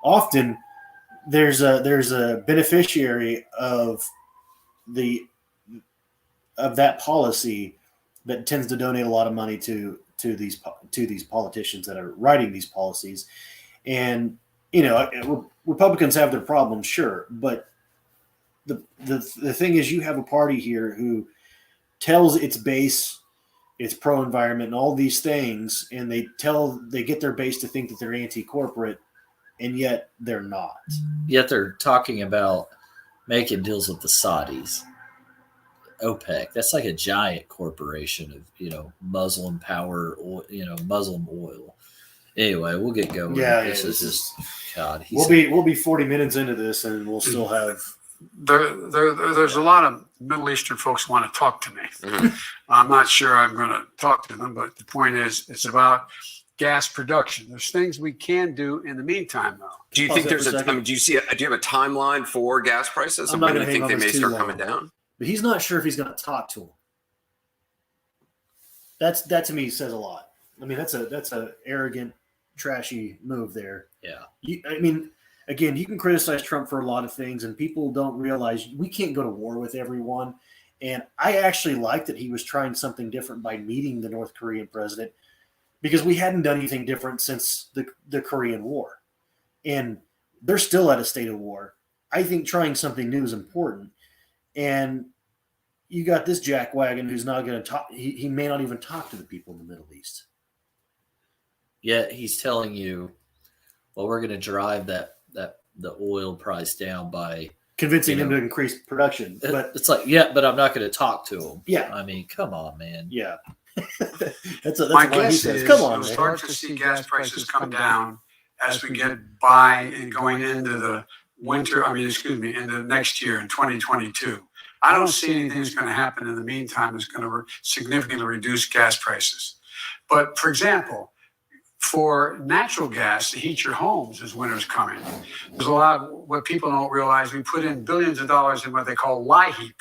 often there's a beneficiary of that policy that tends to donate a lot of money to these politicians that are writing these policies. And Republicans have their problems, sure, but the thing is, you have a party here who tells its base it's pro-environment and all these things, and they get their base to think that they're anti-corporate, and yet they're not. Yet they're talking about making deals with the Saudis. OPEC, that's like a giant corporation of, Muslim power, Muslim oil. Anyway, we'll get going. Yeah, this is just God. We'll be 40 minutes into this, and we'll still have. There's a lot of Middle Eastern folks who want to talk to me. Mm-hmm. I'm not sure I'm going to talk to them, but the point is, it's about gas production. There's things we can do in the meantime, though. Do you think do you have a timeline for gas prices? I'm not when you think they may start long. Coming down? But he's not sure if he's going to talk to him. That to me says a lot. I mean, that's a arrogant, trashy move there. Yeah. Again, you can criticize Trump for a lot of things, and people don't realize we can't go to war with everyone. And I actually like that he was trying something different by meeting the North Korean president, because we hadn't done anything different since the Korean War. And they're still at a state of war. I think trying something new is important. And you got this jackwagon who's not going to talk. He may not even talk to the people in the Middle East. Yeah, he's telling you, well, we're going to drive the oil price down by convincing him to increase production. But it's like, yeah, but I'm not going to talk to him. Yeah, I mean, come on, man. Yeah, that's my guess is come on, we'll man. start to see gas prices come down as we get by and going into the winter. Into next year in 2022. I don't see anything that's going to happen in the meantime that's going to significantly reduce gas prices. But for example, for natural gas to heat your homes as winter's coming, there's a lot of what people don't realize. We put in billions of dollars in what they call LIHEAP.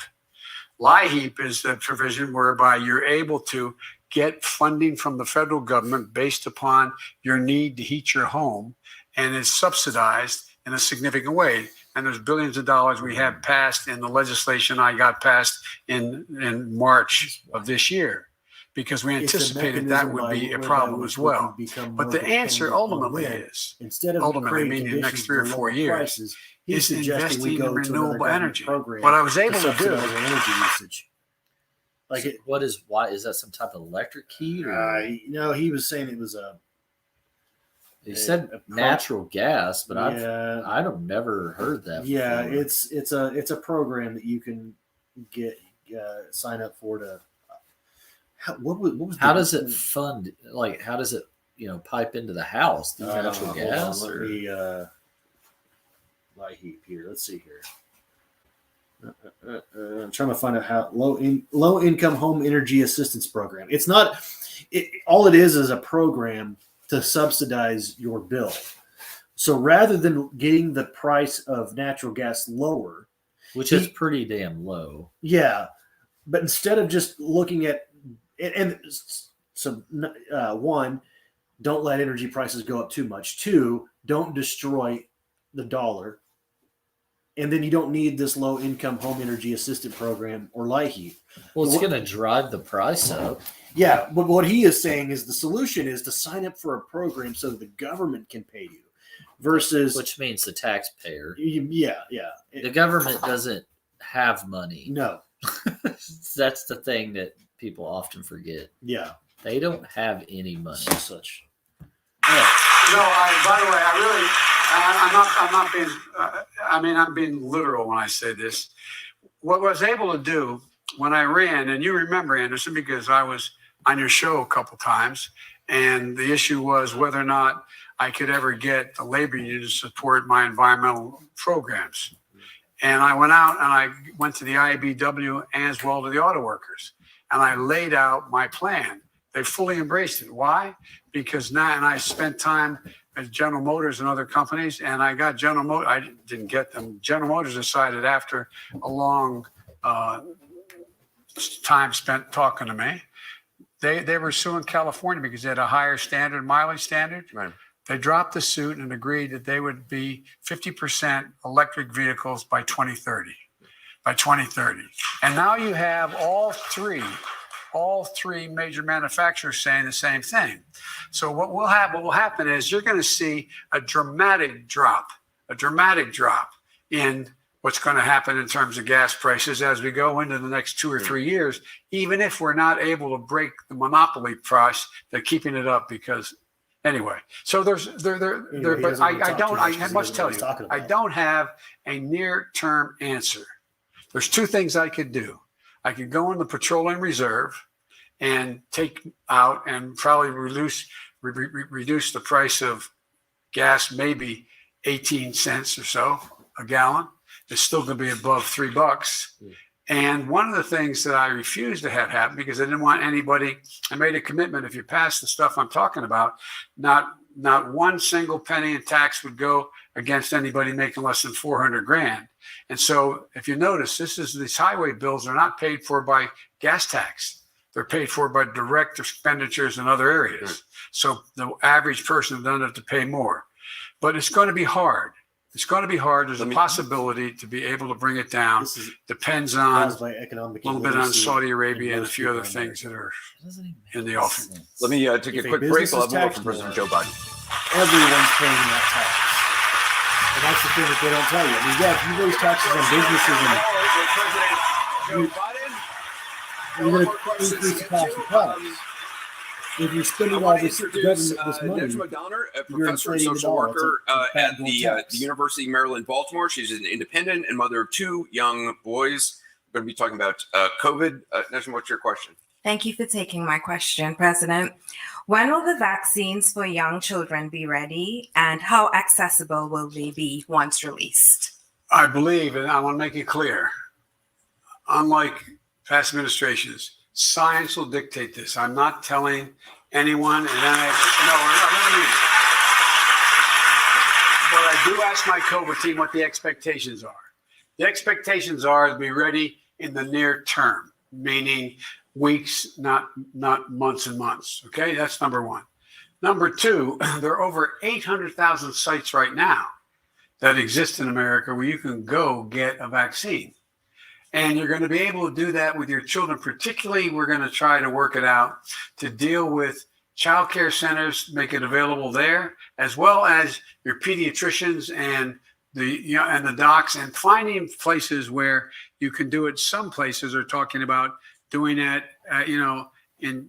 LIHEAP is the provision whereby you're able to get funding from the federal government based upon your need to heat your home, and it's subsidized in a significant way. And there's billions of dollars we have passed in the legislation I got passed in March of this year, because we anticipated that would be a problem as well. But the answer ultimately is, meaning the next 3 or 4 years, is investing in renewable energy. What I was able to do. Energy usage. Why is that some type of electric heat? He was saying it was He said natural gas, but I've never heard that. Yeah, before. it's a program that you can get sign up for to. What was? How does it fund? Like, how does it pipe into the house through natural gas? Let me LIHEAP here. Let's see here. I'm trying to find out how low income home energy assistance program. It's not. All it is a program to subsidize your bill. So rather than getting the price of natural gas lower, which is pretty damn low. Yeah, but instead of just looking at and so one, don't let energy prices go up too much. Two, don't destroy the dollar. And then you don't need this low income home energy assistance program or LIHEAP. Well, it's going to drive the price up. Yeah, but what he is saying is the solution is to sign up for a program so that the government can pay you versus. Which means the taxpayer. Yeah. The government doesn't have money. No. That's the thing that people often forget. Yeah. They don't have any money. Such. Yeah. No, by the way, I'm not being, I'm being literal when I say this. What I was able to do when I ran, and you remember, Anderson, because I was on your show a couple times, and the issue was whether or not I could ever get the labor union to support my environmental programs. And I went out and I went to the IABW as well to the auto workers, and I laid out my plan. They fully embraced it. Why? Because now, and I spent time at General Motors and other companies, and I got General Motors. I didn't get them. General Motors decided after a long time spent talking to me, they were suing California because they had a higher standard, mileage standard. Right. They dropped the suit and agreed that they would be 50% electric vehicles by 2030. By 2030, and now you have all three major manufacturers saying the same thing. So what will happen is you're going to see a dramatic drop in what's going to happen in terms of gas prices as we go into the next 2 or 3 years, even if we're not able to break the monopoly price. They're keeping it up because anyway. So but I must tell you, I don't have a near-term answer. There's two things I could do. I could go in the petroleum reserve and take out and probably reduce the price of gas, maybe 18 cents or so a gallon. It's still going to be above $3. And one of the things that I refused to have happen because I didn't want anybody, I made a commitment. If you pass the stuff I'm talking about, not one single penny in tax would go against anybody making less than $400,000. And so if you notice, these highway bills are not paid for by gas tax. They're paid for by direct expenditures in other areas. So the average person doesn't have to pay more. But it's going to be hard. There's a possibility to be able to bring it down. Depends on a little bit on Saudi Arabia and a few other things that are in the offing. Let me take a quick break. We'll have more from President Joe Biden. Everyone's paying that tax. And that's the thing that they don't tell you. I mean, yeah, if you raise taxes on businesses and you're going to increase the cost of products. If you're spending all this government this money, Nejma Donner, a professor and social worker at the University of Maryland, Baltimore. She's an independent and mother of 2 young boys. We're going to be talking about COVID. Nejma, what's your question? Thank you for taking my question, President. When will the vaccines for young children be ready, and how accessible will they be once released? I believe, and I want to make it clear, unlike past administrations, science will dictate this. I'm not telling anyone, and then but I do ask my COVID team what the expectations are. The expectations are to be ready in the near term, meaning weeks, not months and months. Okay, that's number one. Number two, there are over 800,000 sites right now that exist in America where you can go get a vaccine. And you're going to be able to do that with your children. Particularly, we're going to try to work it out to deal with child care centers, make it available there, as well as your pediatricians and the docs, and finding places where you can do it. Some places are talking about doing it, in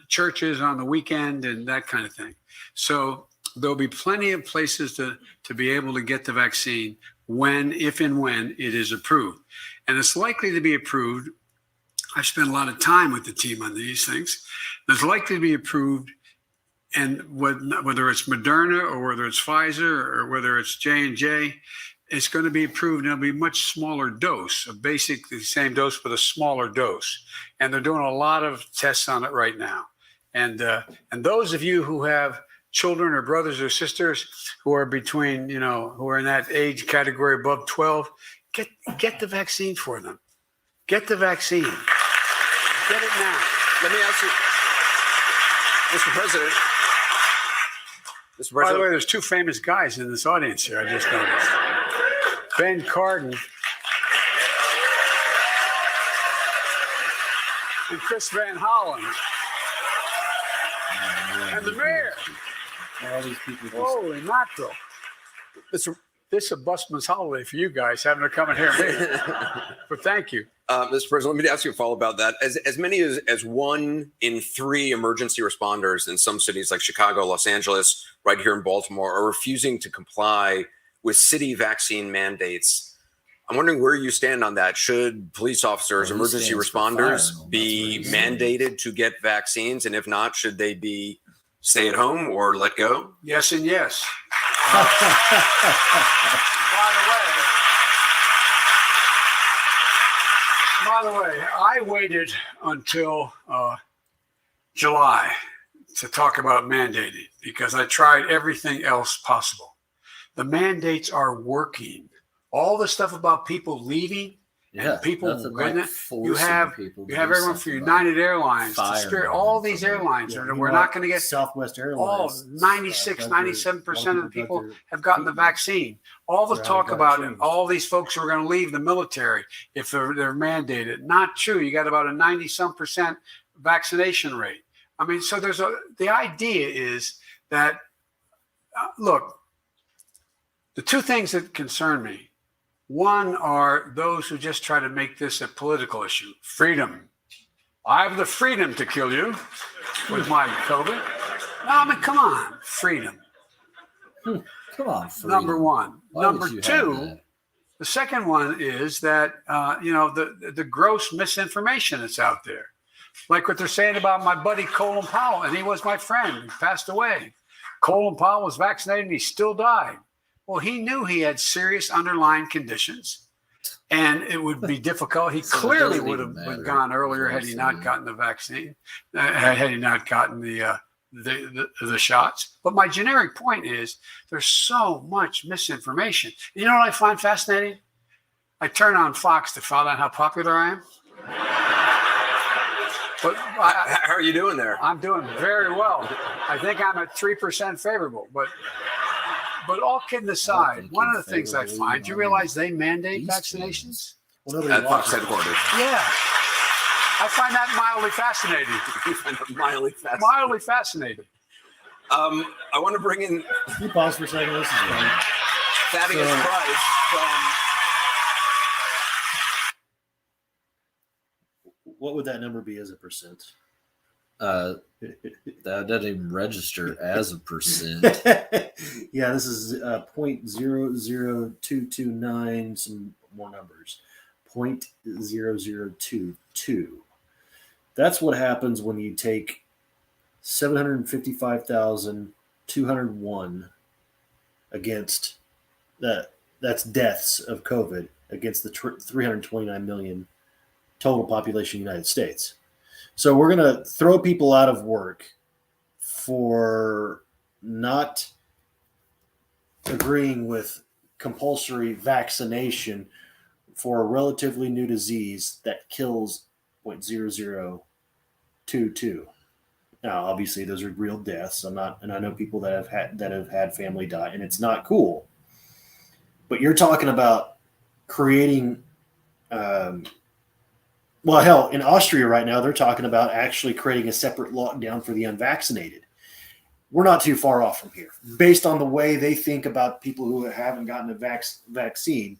churches on the weekend and that kind of thing. So there'll be plenty of places to be able to get the vaccine if and when it is approved. And it's likely to be approved. I've spent a lot of time with the team on these things. It's likely to be approved, and whether it's Moderna or whether it's Pfizer or whether it's J&J, it's going to be approved, and it'll be a much smaller dose, basically the same dose, but a smaller dose. And they're doing a lot of tests on it right now. And those of you who have children or brothers or sisters who are between, who are in that age category above 12, get the vaccine for them. Get the vaccine. Get it now. Let me ask you, Mr. President. By the way, there's two famous guys in this audience here, I just noticed. Ben Cardin and Chris Van Hollen. And the mayor. All these people. Holy mackerel. This is a busman's holiday for you guys, having to come and hear me. But thank you. Mr. President, let me ask you a follow about that. As many as 1 in 3 emergency responders in some cities like Chicago, Los Angeles, right here in Baltimore, are refusing to comply with city vaccine mandates. I'm wondering where you stand on that. Should police officers, emergency responders be mandated to get vaccines? And if not, should they be stay at home or let go? Yes and yes. By the way, I waited until July to talk about mandating because I tried everything else possible. The mandates are working. All the stuff about people leaving and people like you have everyone for United Airlines, Spirit, all these airlines. We're not going to get Southwest Airlines. 97% of the people have gotten the vaccine. All the talk about it, all these folks who are going to leave the military if they're mandated. Not true. You got about a 90-some% vaccination rate. I mean, so the idea is that, look, the two things that concern me. One are those who just try to make this a political issue. Freedom. I have the freedom to kill you with my COVID. No, I mean, come on. Freedom. Come on. Freedom. Number one. Why Number two, the second one is that, the gross misinformation that's out there. Like what they're saying about my buddy Colin Powell, and he was my friend. He passed away. Colin Powell was vaccinated and he still died. Well, he knew he had serious underlying conditions, and it would be difficult. He clearly would have been gone earlier had he not gotten the vaccine, had he not gotten the shots. But my generic point is there's so much misinformation. You know what I find fascinating? I turn on Fox to find out how popular I am. But how are you doing there? I'm doing very well. I think I'm at 3% favorable, but all kidding aside, one of the things I find, do you realize they mandate vaccinations? At Fox headquarters. Yeah. I find that mildly fascinating. Mildly fascinating. I want to bring in. Can you pause for a second? This is right. Thaddeus Price What would that number be as a percent? That doesn't even register as a percent. Yeah, this is 0.00229. Some more numbers. 0.0022. That's what happens when you take 755,201 against that. That's deaths of COVID against the 329 million total population of the United States. So we're going to throw people out of work for not agreeing with compulsory vaccination for a relatively new disease that kills 0.0022. Now, obviously, those are real deaths. And I know people that have had family die, and it's not cool. But you're talking about creating. Well, hell, in Austria right now, they're talking about actually creating a separate lockdown for the unvaccinated. We're not too far off from here. Based on the way they think about people who haven't gotten a vaccine,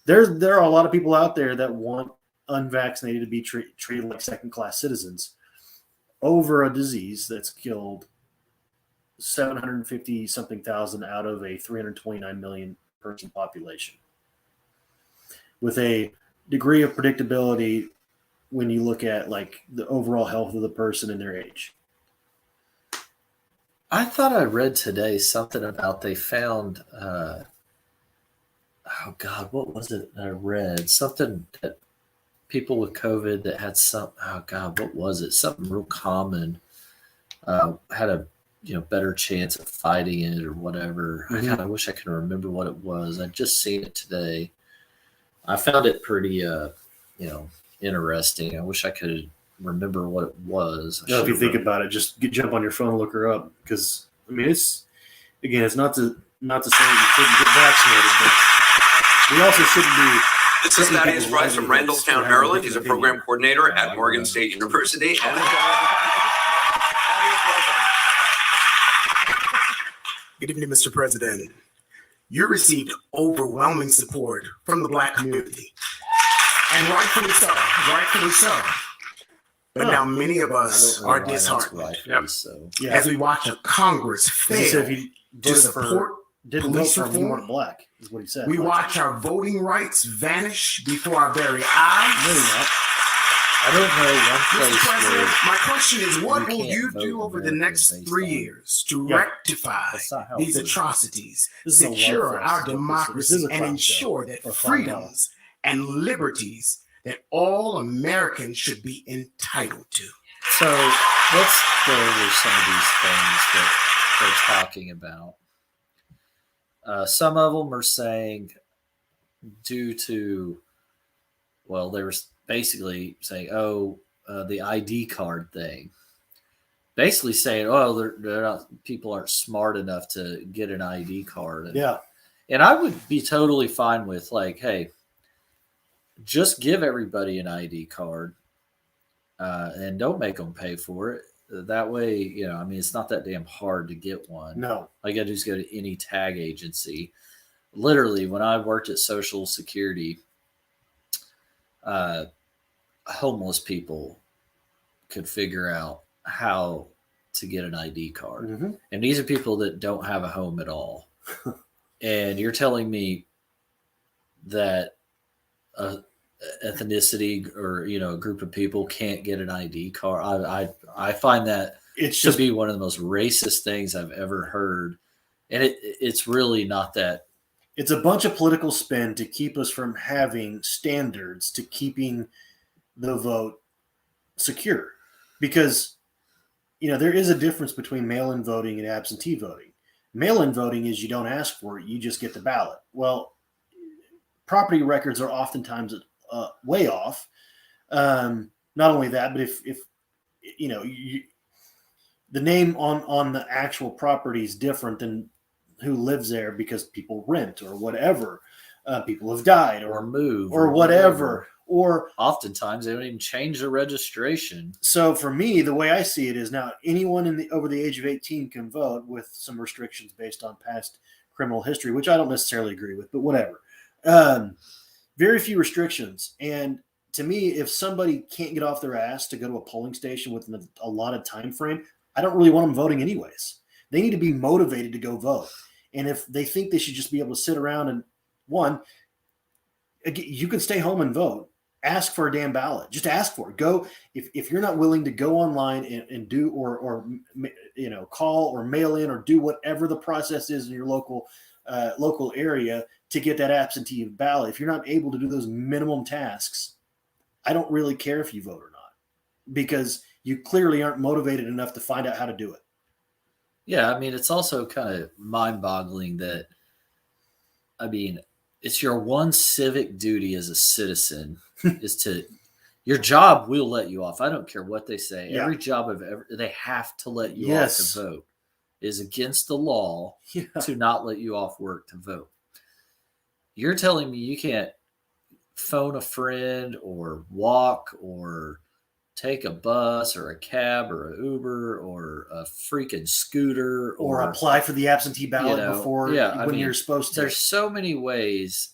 there are a lot of people out there that want unvaccinated to be treated like second-class citizens over a disease that's killed 750-something thousand out of a 329 million person population. With a degree of predictability when you look at like the overall health of the person and their age. I thought I read today something about they found oh God, what was it that I read? Something that people with COVID that had oh God, what was it? Something real common had a better chance of fighting it or whatever. Mhm. I wish I could remember what it was. I just seen it today. I found it pretty interesting. I wish I could remember what it was. If you think about it, just jump on your phone and look her up, because I mean, it's not to say that you shouldn't get vaccinated, but we also shouldn't be. This is Thaddeus Price from Randallstown, Maryland. He's a program coordinator at Morgan State University. And Good evening, Mr. President. You received overwhelming support from the Black community. And rightfully so, rightfully so. But now many of us are disheartened as we watch a Congress fail to support police reform. Black is what he said. We watch our voting rights vanish before our very eyes. I don't know one Mr. place President, where my question is, what will can't you vote do over the American next based 3 on- years to Yeah. rectify That's not how these it is. atrocities, This is a secure love fest. our This is democracy, a and clown ensure show that for $5? freedoms and liberties that all Americans should be entitled to? So let's go over some of these things that they're talking about. Some of them are saying due to, well, they were basically saying, the ID card thing. Basically saying, they're not, people aren't smart enough to get an ID card. And I would be totally fine with, like, hey, just give everybody an ID card and don't make them pay for it. That way, it's not that damn hard to get one. No. All you got to do is go to any tag agency. Literally, when I worked at Social Security, homeless people could figure out how to get an ID card. Mm-hmm. And these are people that don't have a home at all. And you're telling me that ethnicity or a group of people can't get an ID card? I find that It's to just be one of the most racist things I've ever heard. And it's really not that. it's a bunch of political spin to keep us from having standards to keeping the vote secure, because there is a difference between mail-in voting and absentee voting. Mail-in voting is you don't ask for it, you just get the ballot. Well, property records are oftentimes way off. Not only that, but if the name on the actual property is different than who lives there because people rent or whatever, people have died Or move or whatever. Or oftentimes they don't even change the registration. so for me, the way I see it is now anyone over the age of 18 can vote with some restrictions based on past criminal history, which I don't necessarily agree with, but whatever. Very few restrictions. And to me, if somebody can't get off their ass to go to a polling station within a allotted time frame, I don't really want them voting anyways. They need to be motivated to go vote. And if they think they should just be able to sit around and you can stay home and vote. Ask for a damn ballot. Just ask for it. Go if you're not willing to go online and do or call or mail in or do whatever the process is in your local area to get that absentee ballot. If you're not able to do those minimum tasks, I don't really care if you vote or not, because you clearly aren't motivated enough to find out how to do it. Yeah, it's also kind of mind-boggling that, it's your one civic duty as a citizen is to, your job will let you off. I don't care what they say. Yeah. Every job they have to let you Yes. off to vote. It is against the law to not let you off work to vote. You're telling me you can't phone a friend or walk or take a bus or a cab or an Uber or a freaking scooter Or apply for the absentee ballot before when you're supposed to. There's so many ways.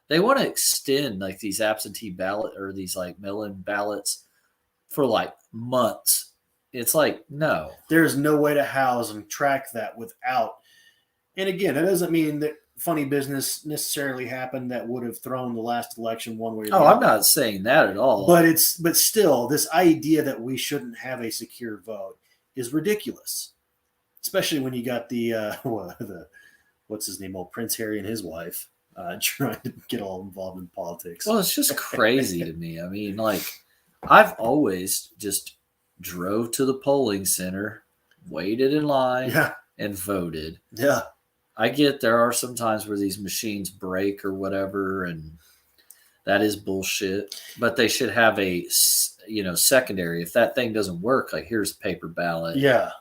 They want to extend like these absentee ballot or these like mail-in ballots for like months. It's like, no. There's no way to house and track that without. And again, that doesn't mean that funny business necessarily happened that would have thrown the last election one way or the other. I'm not saying that at all. But still, this idea that we shouldn't have a secure vote is ridiculous, especially when you got the what's his name, old Prince Harry and his wife. trying to get all involved in politics. Well, it's just crazy to me. I mean, like, I've always just drove to the polling center, waited in line, Yeah, and voted. yeah, I get there are some times where these machines break or whatever, and that is bullshit. But they should have a secondary. If that thing doesn't work, like here's a paper ballot. yeah.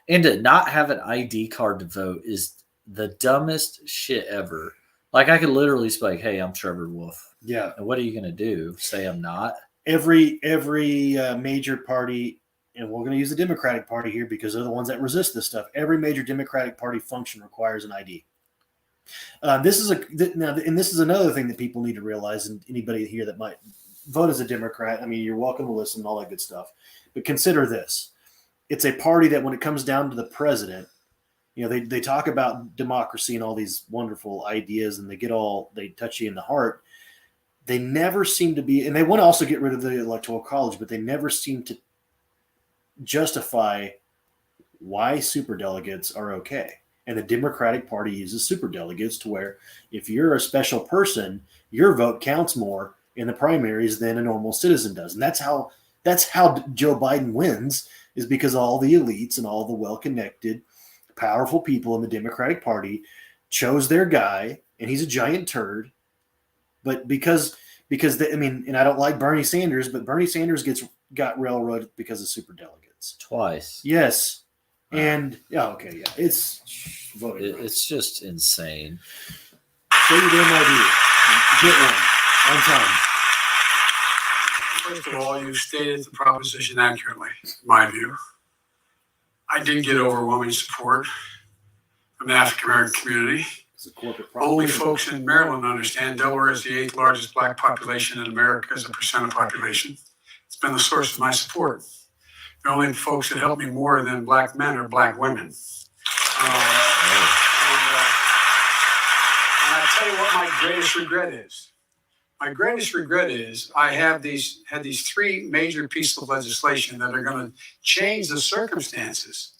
And to not have an ID card to vote is the dumbest shit ever. Like I could literally be like, "Hey, I'm Trevor Wolf." Yeah. And what are you gonna do? Say I'm not? Every major party, and we're going to use the Democratic Party here because they're the ones that resist this stuff. Every major Democratic Party function requires an ID. This is another thing that people need to realize, and anybody here that might vote as a Democrat, I mean, you're welcome to listen and all that good stuff. But consider this: it's a party that, when it comes down to the president, they talk about democracy and all these wonderful ideas, and they touch you in the heart. They never seem to be, and they want to also get rid of the Electoral College, but they never seem to justify why superdelegates are okay. And the Democratic Party uses superdelegates to where if you're a special person, your vote counts more in the primaries than a normal citizen does. And that's how Joe Biden wins, is because all the elites and all the well-connected, powerful people in the Democratic Party chose their guy, and he's a giant turd. But because and I don't like Bernie Sanders, but Bernie Sanders got railroaded because of superdelegates Twice. Yes, and it's voting. It's just insane. Show your damn ID. Get one on time. First of all, you stated the proposition accurately, in my view. I did get overwhelming support from the African American community. Only folks in Maryland understand Delaware is the 8th largest black population in America as a percent of population. It's been the source of my support. The only folks that help me more than black men are black women. And I tell you what my greatest regret is. My greatest regret is I had these 3 major pieces of legislation that are going to change the circumstances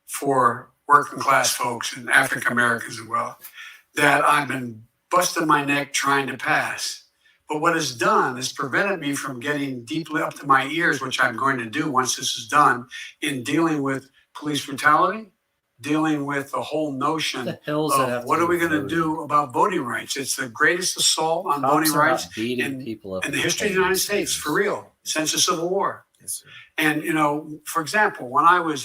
for working class folks and African Americans as well, that I've been busting my neck trying to pass. But what it's done is prevented me from getting deeply up to my ears, which I'm going to do once this is done, in dealing with police brutality, dealing with the whole notion of what are we going to do about voting rights. It's the greatest assault on voting rights in the history of the United States, for real, since the Civil War. Yes, and for example, when I was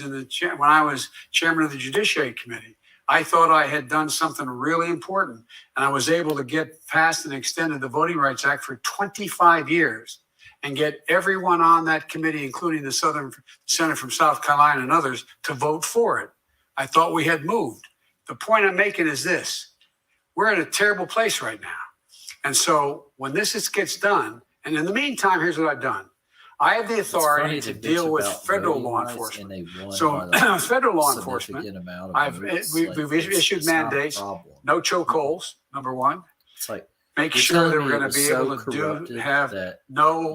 chairman of the Judiciary Committee, I thought I had done something really important, and I was able to get passed and extended the Voting Rights Act for 25 years and get everyone on that committee, including the Senator from South Carolina and others, to vote for it. I thought we had moved. The point I'm making is this: we're in a terrible place right now. And so when this gets done, and in the meantime, here's what I've done. I have the authority to deal with federal law enforcement. So federal law enforcement, we've issued mandates, no chokeholds, number one. It's like, make sure that we're going to be able to have no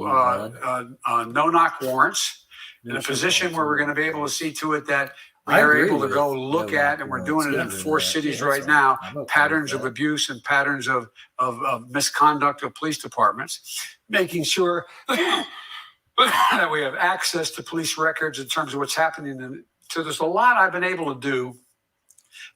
knock warrants, in a position where we're going to be able to see to it that we are able to go look at, and we're doing it in 4 cities right now, patterns of abuse and patterns of misconduct of police departments, making sure that we have access to police records in terms of what's happening. So there's a lot I've been able to do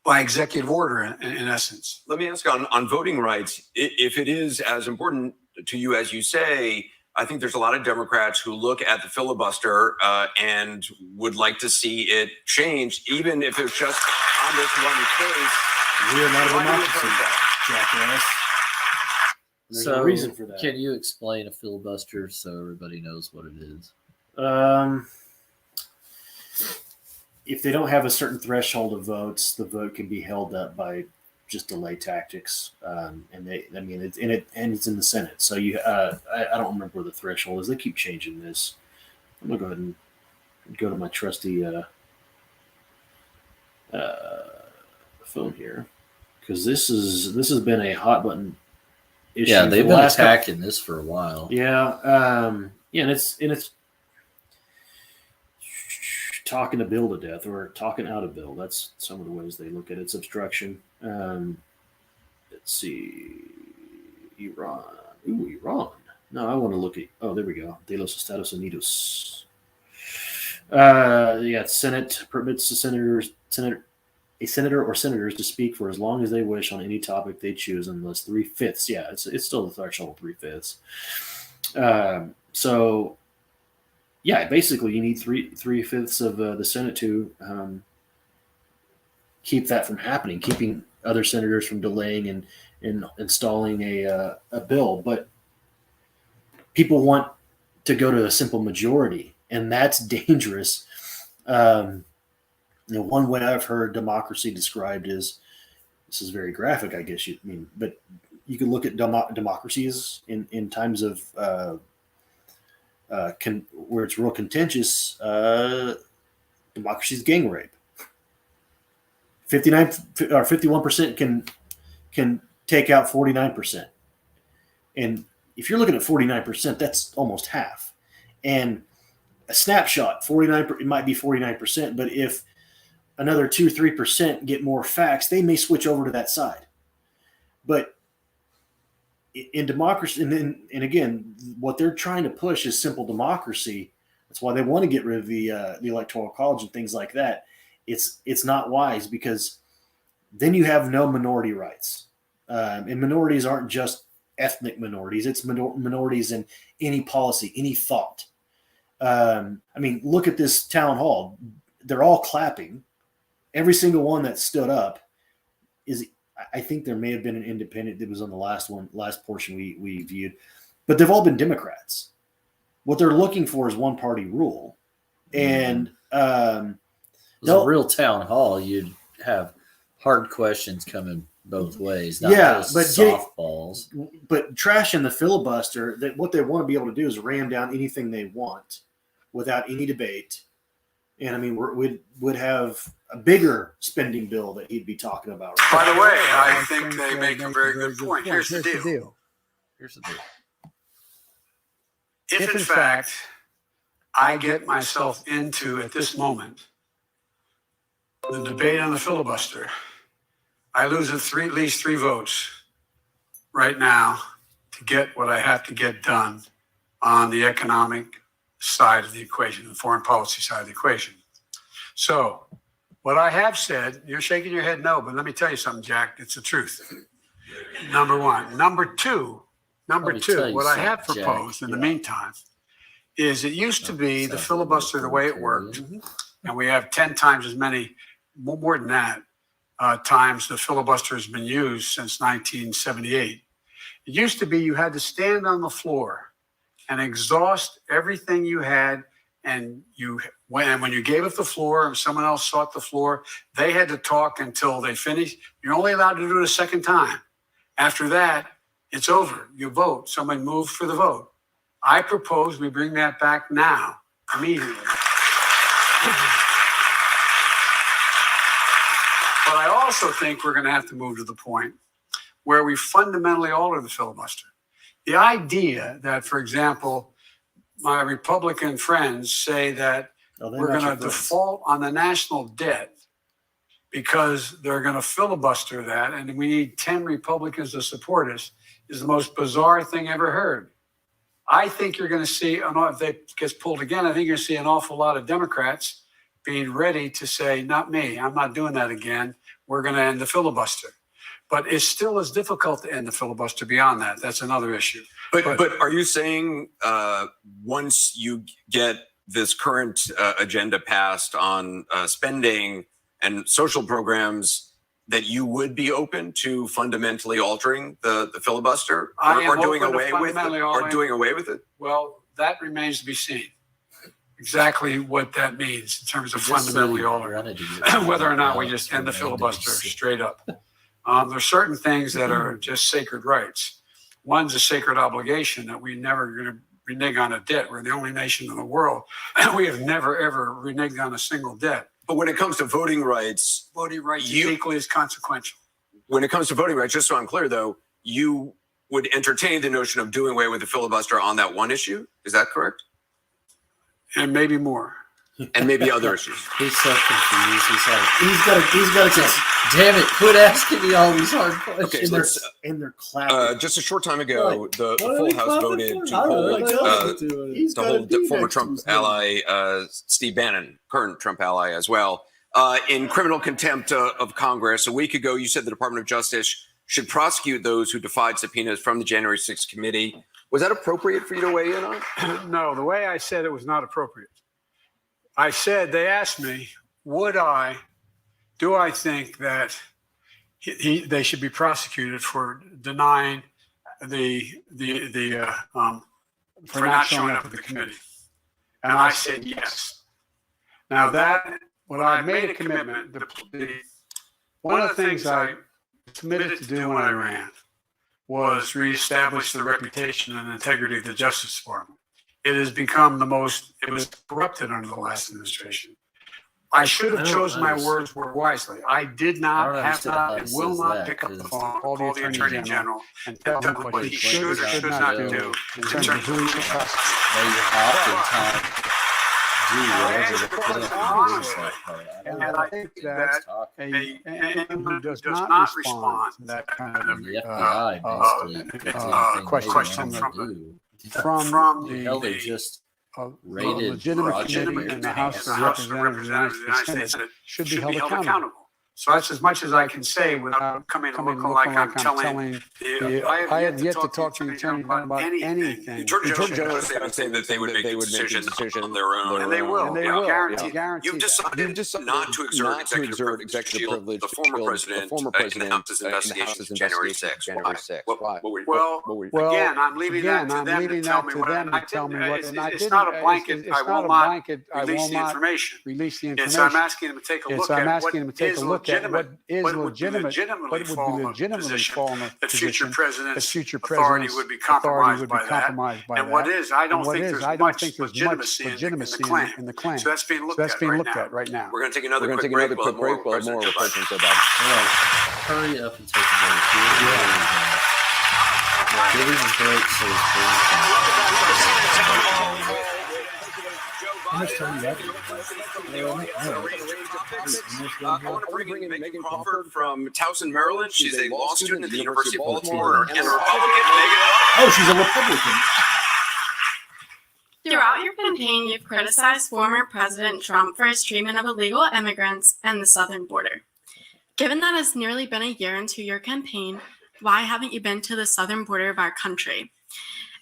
by executive order, in essence. Let me ask on voting rights, if it is as important to you as you say, I think there's a lot of Democrats who look at the filibuster and would like to see it changed, even if it's just on this one case. We are not a democracy, jackass. There's a reason for that. Can you explain a filibuster so everybody knows what it is? If they don't have a certain threshold of votes, the vote can be held up by just delay tactics, it's in the Senate. So I don't remember where the threshold is. They keep changing this. I'm gonna go ahead and go to my trusty phone here, because this has been a hot button issue. Yeah, they've been attacking this for a while. Yeah, and it's talking a bill to death or talking out a bill. That's some of the ways they look at it. It's obstruction. let's see, Iran. Ooh, Iran. No, I want to look at. Oh, there we go. De los Estados Unidos. Yeah, Senate permits a senator or senators to speak for as long as they wish on any topic they choose, unless 3/5. Yeah, it's still the threshold 3/5. So, yeah, basically you need 3/5 of the Senate to keep that from happening, keeping other senators from delaying and installing a bill. But people want to go to a simple majority, and that's dangerous. One way I've heard democracy described is, this is very graphic, I guess you mean, but you can look at democracies in times of where it's real contentious. Democracy is gang rape. 59 or 51% can take out 49%, and if you're looking at 49%, that's almost half. And a snapshot, 49, it might be 49%, but if another 2-3% get more facts, they may switch over to that side. But in democracy, and again, what they're trying to push is simple democracy. That's why they want to get rid of the electoral college and things like that. It's not wise, because then you have no minority rights, and minorities aren't just ethnic minorities. It's minorities in any policy, any thought. I mean, look at this town hall. They're all clapping. Every single one that stood up is, I think there may have been an independent that was on the last portion we viewed, but they've all been Democrats. What they're looking for is one party rule. And a real town hall, you'd have hard questions coming both ways. Not just softballs. But trashing the filibuster, that what they want to be able to do is ram down anything they want without any debate. And I mean, we'd have a bigger spending bill that he'd be talking about. By the way, I think they make a very good point. Here's the deal. If in fact I get myself into, at this moment, the debate on the filibuster, I lose at least three votes right now to get what I have to get done on the economic side of the equation, the foreign policy side of the equation. So what I have said, you're shaking your head no, but let me tell you something, Jack, it's the truth. Number one. Number two, what I have proposed in the meantime is, it used to be the filibuster, the way it worked, and we have 10 times as many, more than that, times the filibuster has been used since 1978. It used to be you had to stand on the floor and exhaust everything you had, and when you gave up the floor and someone else sought the floor, they had to talk until they finished. You're only allowed to do it a second time. After that, it's over. You vote. Someone moved for the vote. I propose we bring that back now, immediately. But I also think we're going to have to move to the point where we fundamentally alter the filibuster. The idea that, for example, my Republican friends say that we're going to default on the national debt because they're going to filibuster that, and we need 10 Republicans to support us, is the most bizarre thing ever heard. I think you're going to see, if that gets pulled again, I think you're going to see an awful lot of Democrats being ready to say, not me, I'm not doing that again. We're going to end the filibuster. But it still is difficult to end the filibuster beyond that. That's another issue. But are you saying once you get this current agenda passed on spending and social programs, that you would be open to fundamentally altering the filibuster, or doing away with it? Well, that remains to be seen. Exactly what that means in terms of fundamentally altering, whether or not we just end the filibuster straight up. There's certain things that are just sacred rights. One's a sacred obligation that we never going to renege on a debt. We're the only nation in the world. We have never, ever reneged on a single debt. But when it comes to voting rights, is equally as consequential. When it comes to voting rights, just so I'm clear, though, you would entertain the notion of doing away with the filibuster on that one issue. Is that correct? And maybe more. and maybe other issues. He's so confused. He's like, He's got to damn it, quit asking me all these hard questions. Okay, let's. they're clapping. Just a short time ago, Like, the what are full we House clapping voted for? to I don't hold know. He's to got a hold D former next to Trump his name. ally Steve Bannon, current Trump ally as well, in criminal contempt of Congress. A week ago, you said the Department of Justice should prosecute those who defied subpoenas from the January 6th committee. Was that appropriate for you to weigh in on? No, the way I said it was not appropriate. I said, they asked me, do I think that they should be prosecuted for denying for not showing up at the committee? And I said yes. Now when I made a commitment, one of the things I committed to do when I ran was reestablish the reputation and integrity of the Justice Department. It has become it was corrupted under the last administration. I should have chosen my words more wisely. I did not, have not, and will not pick up the phone, call the Attorney General, and tell him what he should or should not do in terms of who to prosecute. They oftentimes do whatever. And I think that anyone who does not respond to that kind of the FBI basically question from they just a rated legitimate committee in the House of Representatives of the United States should be held accountable. So that's as much as I can say without coming looking like I'm telling. I have yet to talk to the Attorney General about anything. The Attorney General is saying that they would make a decision on their own. And they will. Guarantee. You've decided not to exert executive privilege the former president in the House's investigation of January 6th. Why? Again, I'm leaving that to them to tell me what I did. It's not a blanket. I will not release the information. It's I'm asking them to take a look at what is legitimate, what would be legitimately fall in a position that future president's authority would be compromised by that. And what is, I don't think there's much legitimacy in the claim. So that's being looked at right now. We're going to take another quick break. We'll have more questions about it. Hurry up and take a break. Give him a break so How much time do you I want to bring in Megan Crawford from Towson, Maryland. She's a law student at the University of Baltimore and a Republican. Oh, she's a Republican. Throughout your campaign, you've criticized former President Trump for his treatment of illegal immigrants and the southern border. Given that it's nearly been a year into your campaign, why haven't you been to the southern border of our country?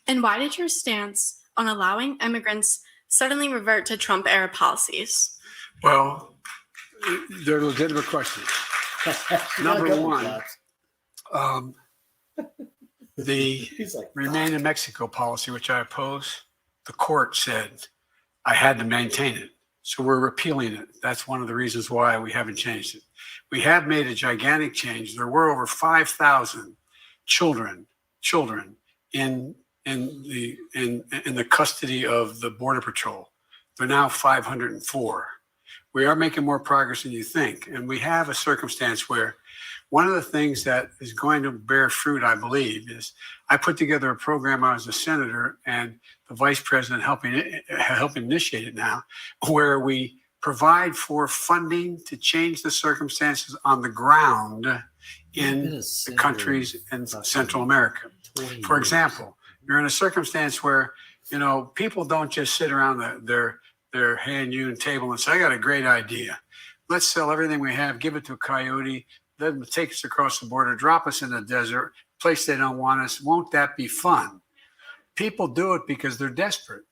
And why did your stance on allowing immigrants suddenly revert to Trump-era policies? Well, they're legitimate questions. Number one, the Remain in Mexico policy, which I oppose, the court said I had to maintain it. So we're repealing it. That's one of the reasons why we haven't changed it. We have made a gigantic change. There were over 5,000 children in the custody of the Border Patrol. They're now 504. We are making more progress than you think. And we have a circumstance where one of the things that is going to bear fruit, I believe, is I put together a program. I was a senator and the vice president helping initiate it now, where we provide for funding to change the circumstances on the ground in the countries in Central America. For example, you're in a circumstance where, people don't just sit around their hand-hewn table and say, I got a great idea. Let's sell everything we have, give it to a coyote, let them take us across the border, drop us in the desert, place they don't want us. Won't that be fun? People do it because they're desperate.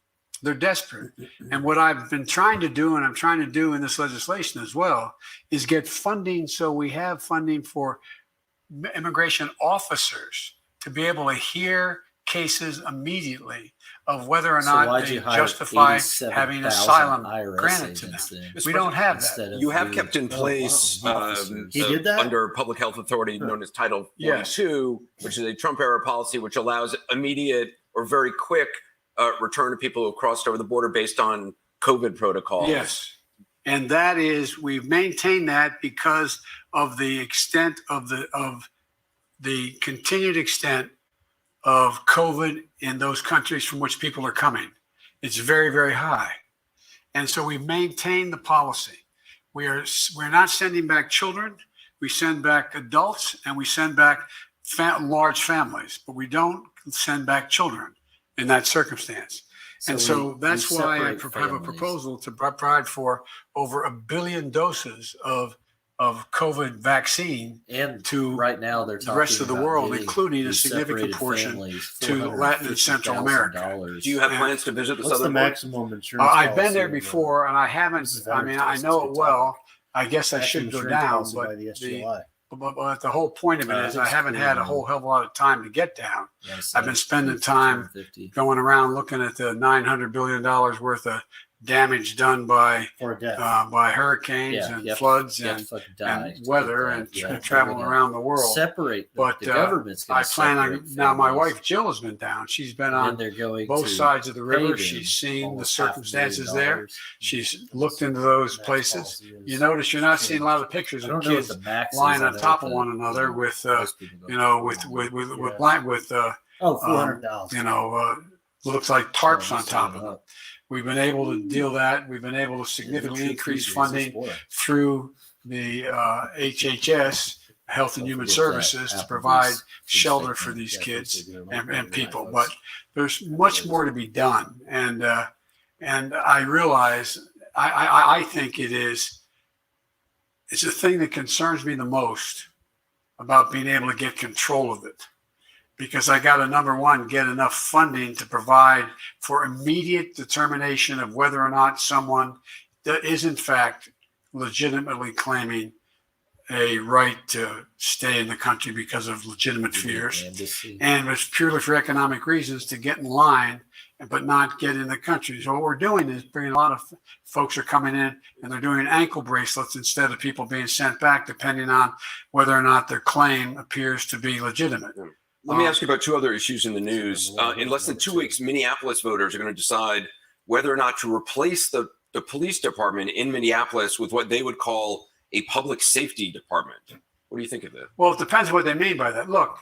They're desperate. And what I've been trying to do, and I'm trying to do in this legislation as well, is get funding so we have funding for immigration officers to be able to hear cases immediately of whether or not they justify having asylum granted to them. We don't have that. You have kept in place under Public Health Authority known as Title 42, which is a Trump-era policy which allows immediate or very quick return to people who have crossed over the border based on COVID protocols. Yes. And that is, we've maintained that because of the extent of the continued extent of COVID in those countries from which people are coming. It's very, very high. And so we maintain the policy. We're not sending back children. We send back adults and we send back large families, but we don't send back children in that circumstance. And so that's why I have a proposal to provide for over 1 billion doses of COVID vaccine And to right now they're the talking rest of the about world, giving including a these significant separated portion families to Latin and Central America. $450,000. Do you have plans to visit the What's the southern border? maximum insurance? I've been policy there on the- before, and I haven't. This is I mean, I veterans know days, it good well. topic. I guess I Maximum should go insurance down, policy but by the SGLI. but the whole point of it is I haven't had a whole hell of a lot of time to get down. Yeah, I've been spending time 250. going around looking at the $900 billion worth of damage done by For a death. hurricanes Yeah, and you have- floods you have and, to fucking die and to weather get and that. Yeah, traveling they're gonna around the world. Separate, But, the government's going I to plan on separate now. My families, wife Jill has been down. She's been and on they're going both to sides of the pay river. them She's seen the almost circumstances $500 there. million. She's looked into those Max places. policy is- You notice you're not seeing a lot of pictures I of don't know what kids the max is. lying I on know top what of the- one another with most people go you know for. with Oh, 400,000. you know looks like tarps Yeah, on top of them. We've been able to deal that. We've been able to significantly increase funding through the HHS, Health and Human Services, to provide shelter for these kids and people. But there's much more to be done. And I realize, I think it's the thing that concerns me the most about being able to get control of it. Because I got to, number one, get enough funding to provide for immediate determination of whether or not someone that is in fact legitimately claiming a right to stay in the country because of legitimate fears, and it's purely for economic reasons to get in line, but not get in the country. So what we're doing is bringing a lot of folks are coming in and they're doing ankle bracelets instead of people being sent back, depending on whether or not their claim appears to be legitimate. Let me ask you about two other issues in the news. In less than 2 weeks, Minneapolis voters are going to decide whether or not to replace the police department in Minneapolis with what they would call a public safety department. What do you think of that? Well, it depends what they mean by that. Look,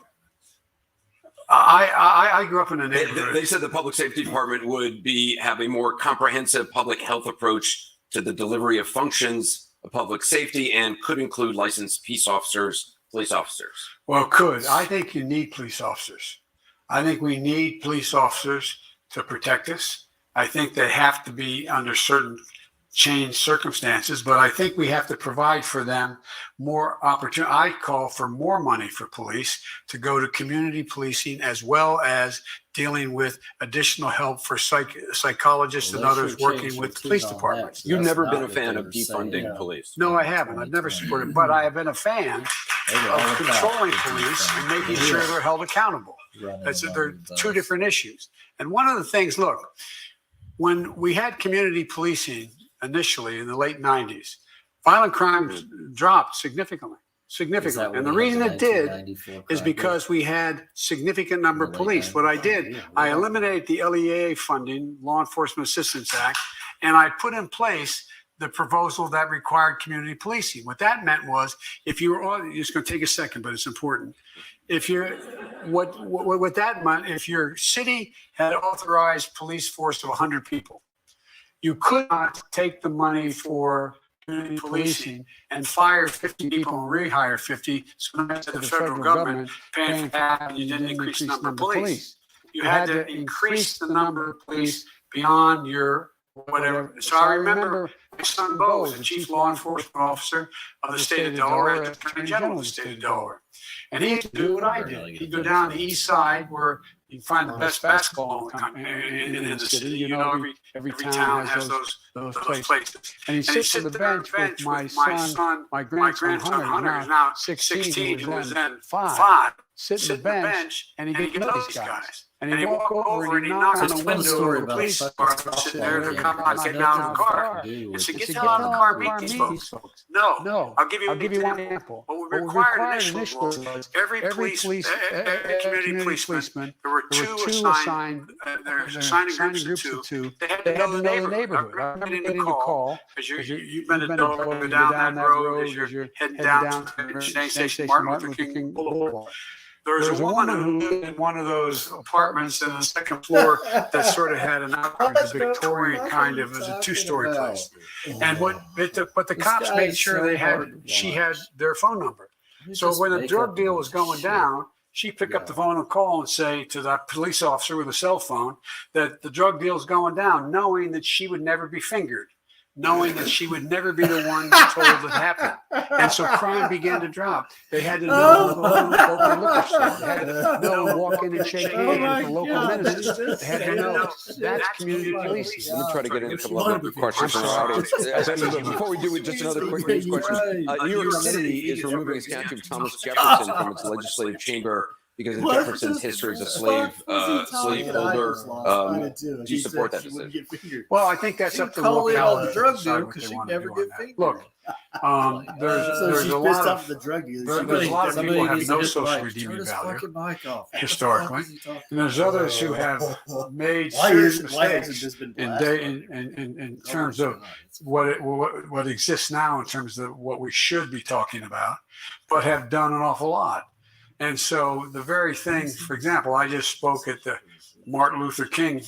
I grew up in a neighborhood. They said the public safety department would have a more comprehensive public health approach to the delivery of functions of public safety and could include licensed police officers. Well, I think you need police officers. I think we need police officers to protect us. I think they have to be under certain changed circumstances, but I think we have to provide for them more opportunity. I call for more money for police to go to community policing, as well as dealing with additional help for psychologists and others working with police departments. You've never been a fan of defunding police. No, I haven't. I've never supported, but I have been a fan of controlling police and making sure they're held accountable. They're two different issues. And one of the things, look, when we had community policing initially in the late 90s, violent crimes dropped significantly. And the reason it did is because we had significant number of police. What I did, I eliminated the LEA funding, Law Enforcement Assistance Act, and I put in place the proposal that required community policing. What that meant was, if you were, it's going to take a second, but it's important. If you're, what that meant, if your city had authorized police force of 100 people, you could not take the money for community policing and fire 50 people and rehire 50. So now the federal government paying for that, and you didn't increase the number of police. You had to increase the number of police beyond your whatever. So I remember my son Bo was the chief law enforcement officer of the state of Delaware, at the Attorney General of the state of Delaware. And he used to do what I did. He'd go down the east side where you can find the best basketball in the city. You know, every town has those places. And he'd sit on the bench with my son, my grandson Hunter, who's now 16, who was then 5. Sit on the bench and he'd get to know these guys. And he'd walk over and he'd knock on the window of the police car, sitting there, they're getting out of the car. And said, get out of the car, meet these folks. No, I'll give you an example. What we required initially was every community policeman, there were two assigned, there's assigned groups of two. They had to know the neighborhood. I remember getting a call, because you've been to down that road as you're heading down to the train station, Martin Luther King Boulevard. There's a woman who lived in one of those apartments in the second floor that sort of had an outlook, a Victorian kind of, it was a 2-story place. And but the cops made sure she had their phone number. So when the drug deal was going down, she'd pick up the phone and call and say to the police officer with a cell phone that the drug deal is going down, knowing that she would never be fingered, knowing that she would never be the one told it happened. And so crime began to drop. They had to know the local liquor store. They had to know and walk in and shake hands with the local ministers. They had to know that's community policing. Let me try to get in a couple other questions from our audience. Before we do, just another quick news question. New York City is removing a statue of Thomas Jefferson from its legislative chamber because of Jefferson's history as a slaveholder. Do you support that decision? Well, I think that's up to locality. Drug deal because she never get fingered. Look, there's a lot of the drug dealers. There's a lot of people who have no social redeeming value historically, and there's others who have made serious mistakes in terms of what exists now in terms of what we should be talking about, but have done an awful lot. And so the very thing, for example, I just spoke at the Martin Luther King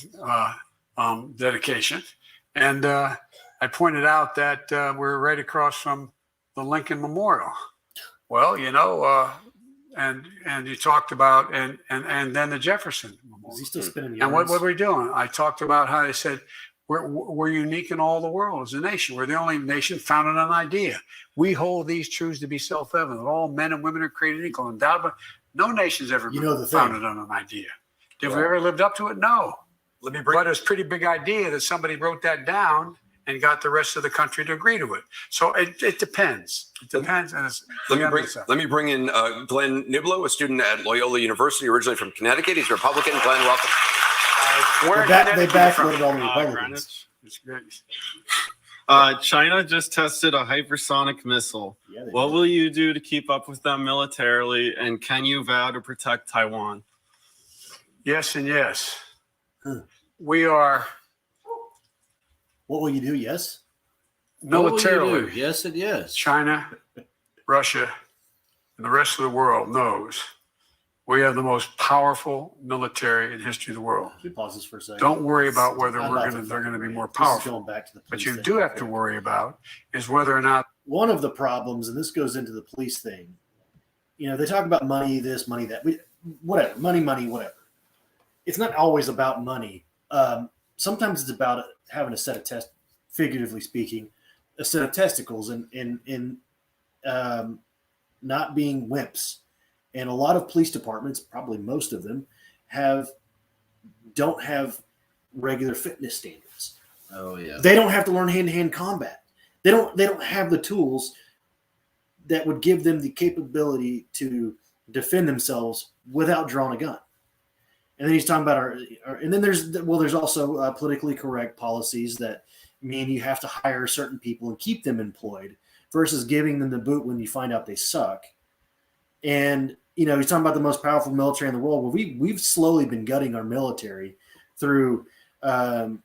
dedication, and I pointed out that we're right across from the Lincoln Memorial. Well, and you talked about and then the Jefferson Memorial. Is he still spinning and what were we doing? I talked about how they said we're unique in all the world as a nation. We're the only nation founded on idea. We hold these truths to be self-evident. That all men and women are created equal. And no nation's ever been founded on an idea. Have we ever lived up to it? No. But it's a pretty big idea that somebody wrote that down and got the rest of the country to agree to it. So it depends. It depends. And let me bring in Glenn Niblo, a student at Loyola University, originally from Connecticut. He's a Republican. Glenn, welcome. They backloaded all the Republicans. China just tested a hypersonic missile. Yeah, what will you do to keep up with them militarily, and can you vow to protect Taiwan? Yes and yes. We are. What will you do? Yes. Militarily. Yes and yes. China, Russia, and the rest of the world knows we have the most powerful military in the history of the world. Can we pause this for a second? Don't worry about whether they're going to be more powerful. Going back to the what you do have to worry about is whether or not. One of the problems, and this goes into the police thing, they talk about money, this, money, that, whatever, money, whatever. It's not always about money. Sometimes it's about having a set of figuratively speaking, a set of testicles and not being wimps. And a lot of police departments, probably most of them, don't have regular fitness standards. Oh yeah. They don't have to learn hand-to-hand combat. They don't have the tools that would give them the capability to defend themselves without drawing a gun. And then he's talking about and then there's also politically correct policies that mean you have to hire certain people and keep them employed versus giving them the boot when you find out they suck. And he's talking about the most powerful military in the world. Well, we've slowly been gutting our military through, the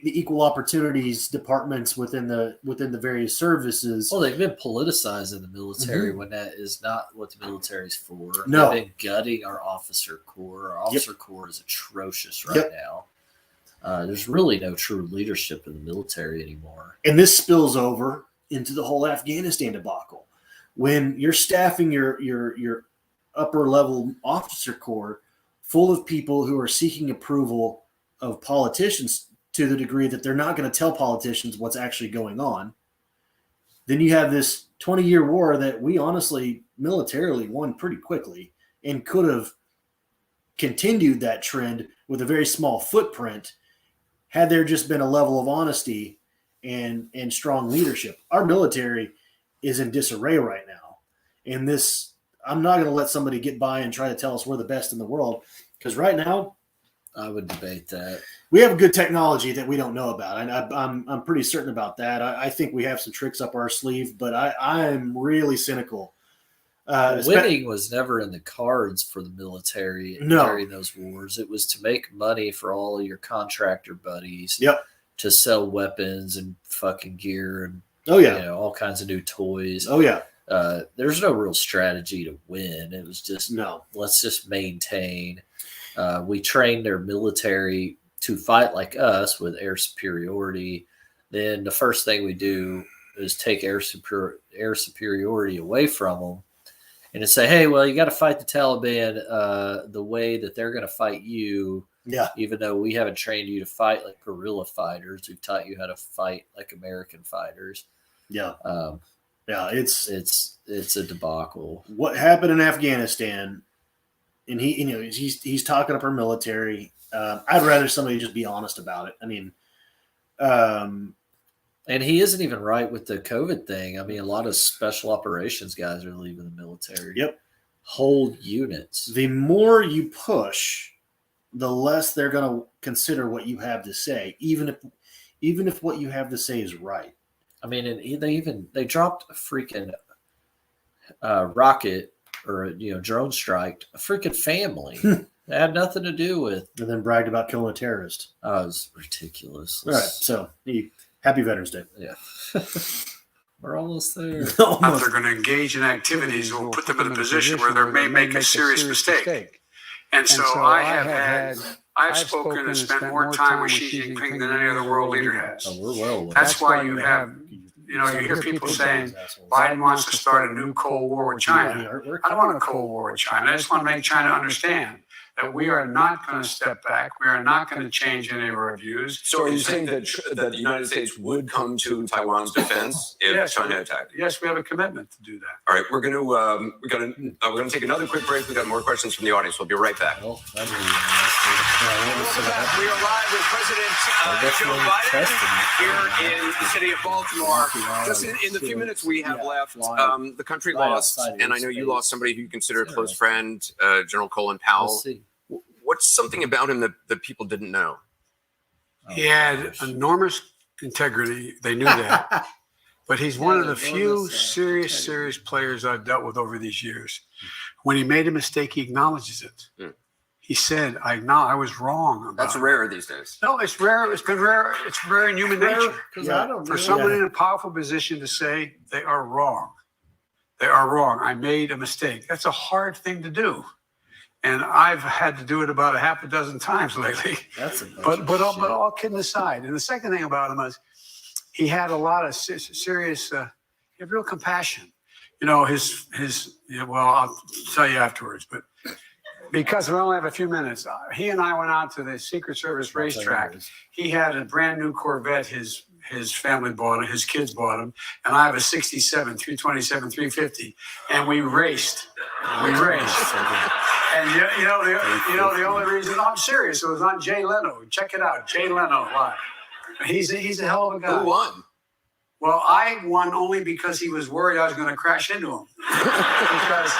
equal opportunities departments within the various services. Well, they've been politicizing the military when that is not what the military's for. No. They've been gutting our officer corps. Our officer corps is atrocious right now. There's really no true leadership in the military anymore. And this spills over into the whole Afghanistan debacle. When you're staffing your upper level officer corps full of people who are seeking approval of politicians to the degree that they're not going to tell politicians what's actually going on, then you have this 20-year war that we honestly militarily won pretty quickly and could have continued that trend with a very small footprint had there just been a level of honesty and strong leadership. Our military is in disarray right now. And I'm not going to let somebody get by and try to tell us we're the best in the world, because right now, I would debate that. We have good technology that we don't know about. And I'm pretty certain about that. I think we have some tricks up our sleeve, but I'm really cynical. Winning was never in the cards for the military during those wars. It was to make money for all of your contractor buddies. Yep. To sell weapons and fucking gear and all kinds of new toys. Oh yeah. there's no real strategy to win. It was just, No. let's just maintain. We trained their military to fight like us with air superiority. Then the first thing we do is take air superiority away from them and to say, hey, well, you got to fight the Taliban the way that they're going to fight you. Yeah. Even though we haven't trained you to fight like guerrilla fighters, we've taught you how to fight like American fighters. Yeah. Yeah, it's a debacle. What happened in Afghanistan, and he's talking up our military. I'd rather somebody just be honest about it. I mean, and he isn't even right with the COVID thing. I mean, a lot of special operations guys are leaving the military. Yep. Whole units. The more you push, the less they're going to consider what you have to say, even if what you have to say is right. I mean, and they dropped a freaking rocket or drone strike a freaking family. It had nothing to do with. And then bragged about killing a terrorist. Oh, it was ridiculous. All right, so happy Veterans Day. Yeah. We're almost there. If they're going to engage in activities, we'll put them in a position where they may make a serious mistake. And so I've spoken and spent more time with Xi Jinping than any other world leader has. Oh, we're well aware. That's why you hear people saying Biden wants to start a new Cold War with China. I don't want a Cold War with China. I just want to make China understand that we are not going to step back. We are not going to change any of our views. So are you saying that the United States would come to Taiwan's defense if China attacked? Yes, we have a commitment to do that. All right, we're going to take another quick break. We got more questions from the audience. We'll be right back. Well, that'd be We are live with President Joe Biden here in the city of Baltimore. Just in the few minutes we have left, the country lost, and I know you lost somebody who you consider a close friend, General Colin Powell. We'll see. What's something about him that people didn't know? He had enormous integrity. They knew that. But he's one of the few serious players I've dealt with over these years. When he made a mistake, he acknowledges it. He said, I was wrong about That's rare these days. No, it's rare. It's been rare. It's rare in human nature. For someone in a powerful position to say they are wrong. They are wrong. I made a mistake. That's a hard thing to do. And I've had to do it about a half a dozen times lately. But all kidding aside. And the second thing about him is he had a lot of serious, he had real compassion. Well, I'll tell you afterwards, but because we only have a few minutes, he and I went out to the Secret Service racetrack. He had a brand new Corvette, his family bought it, his kids bought him, and I have a 67, 327, 350, and we raced. And the only reason I'm serious, it was on Jay Leno. Check it out, Jay Leno live. He's a hell of a guy. Who won? Well, I won only because he was worried I was going to crash into him. Because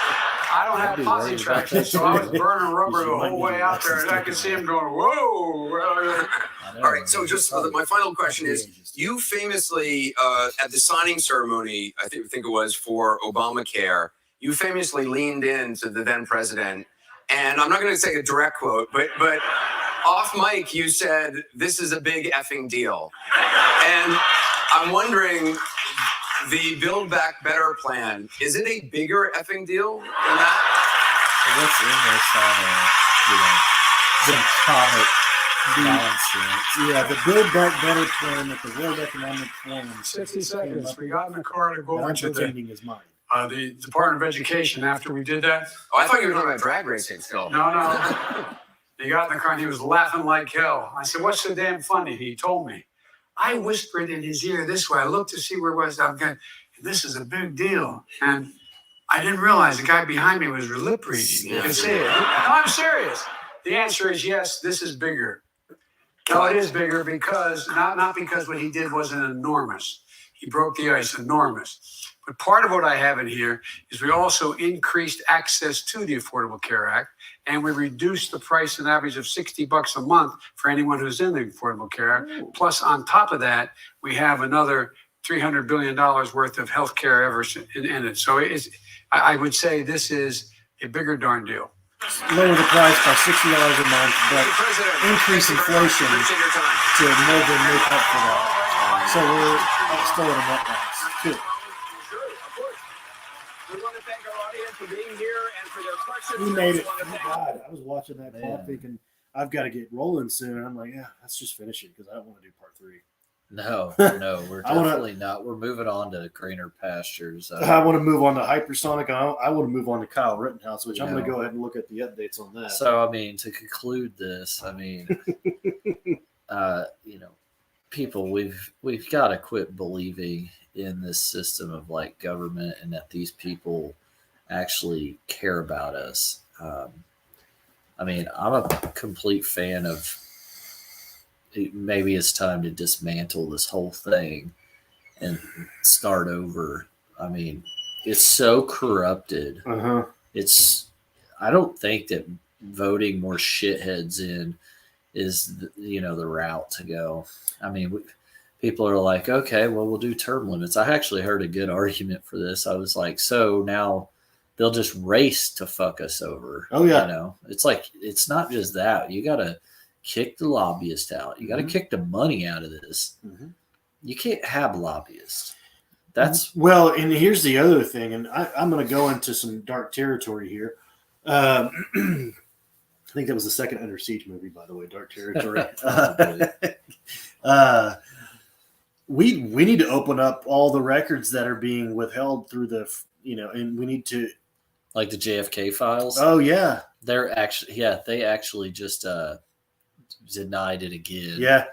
I don't have posse traction, so I was burning rubber the whole way out there, and I could see him going, whoa. All right, so just my final question is, you famously, at the signing ceremony, I think it was for Obamacare, you famously leaned into the then president, and I'm not going to say a direct quote, but off mic, you said, this is a big effing deal. And I'm wondering, the Build Back Better plan, is it a bigger effing deal than that? What's in this on some comic nonsense? Yeah, the Build Back Better plan that the World Economic Forum. 60 seconds. We got in the car to go over to his mind. The Department of Education after we did that. Oh, I thought you were talking about drag racing still. No. He got in the car and he was laughing like hell. I said, what's so damn funny? He told me. I whispered in his ear this way. I looked to see where it was. I'm going, this is a big deal. And I didn't realize the guy behind me was lip reading. You can see it. No, I'm serious. The answer is yes, this is bigger. No, it is bigger because, not because what he did wasn't enormous. He broke the ice, enormous. But part of what I have in here is we also increased access to the Affordable Care Act, and we reduced the price an average of $60 a month for anyone who's in the Affordable Care Act. Plus, on top of that, we have another $300 billion worth of health care in it. So I would say this is a bigger darn deal. Lower the price by $60 a month, but increase inflation to more than make up for that. So we're still at a net loss, too. again for being here and for their questions. We made it. I also wanna Thank thank- God. I was watching that clock thinking, I've got to get rolling soon. And I'm like, yeah, let's just finish it because I don't want to do part 3. No, we're I wanna- definitely not. We're moving on to greener pastures. I want to move on to hypersonic. I want to move on to Kyle Rittenhouse, which I'm going to Yeah. go ahead and look at the updates on that. So, I mean, to conclude this, I mean, people, we've got to quit believing in this system of like government and that these people actually care about us. I mean, I'm a complete fan of. Maybe it's time to dismantle this whole thing and start over. I mean, it's so corrupted. I don't think that voting more shitheads in is the route to go. I mean, people are like, okay, well, we'll do term limits. I actually heard a good argument for this. I was like, so now they'll just race to fuck us over. Oh yeah. It's like, it's not just that. You got to kick the lobbyist out. You got to kick the money out of this. You can't have lobbyists. That's well, and here's the other thing, and I'm going to go into some dark territory here. I think that was the second Under Siege movie, by the way, Dark Territory. We need to open up all the records that are being withheld through the, and we need to, like the JFK files. Oh yeah, they actually just denied it again. Yeah.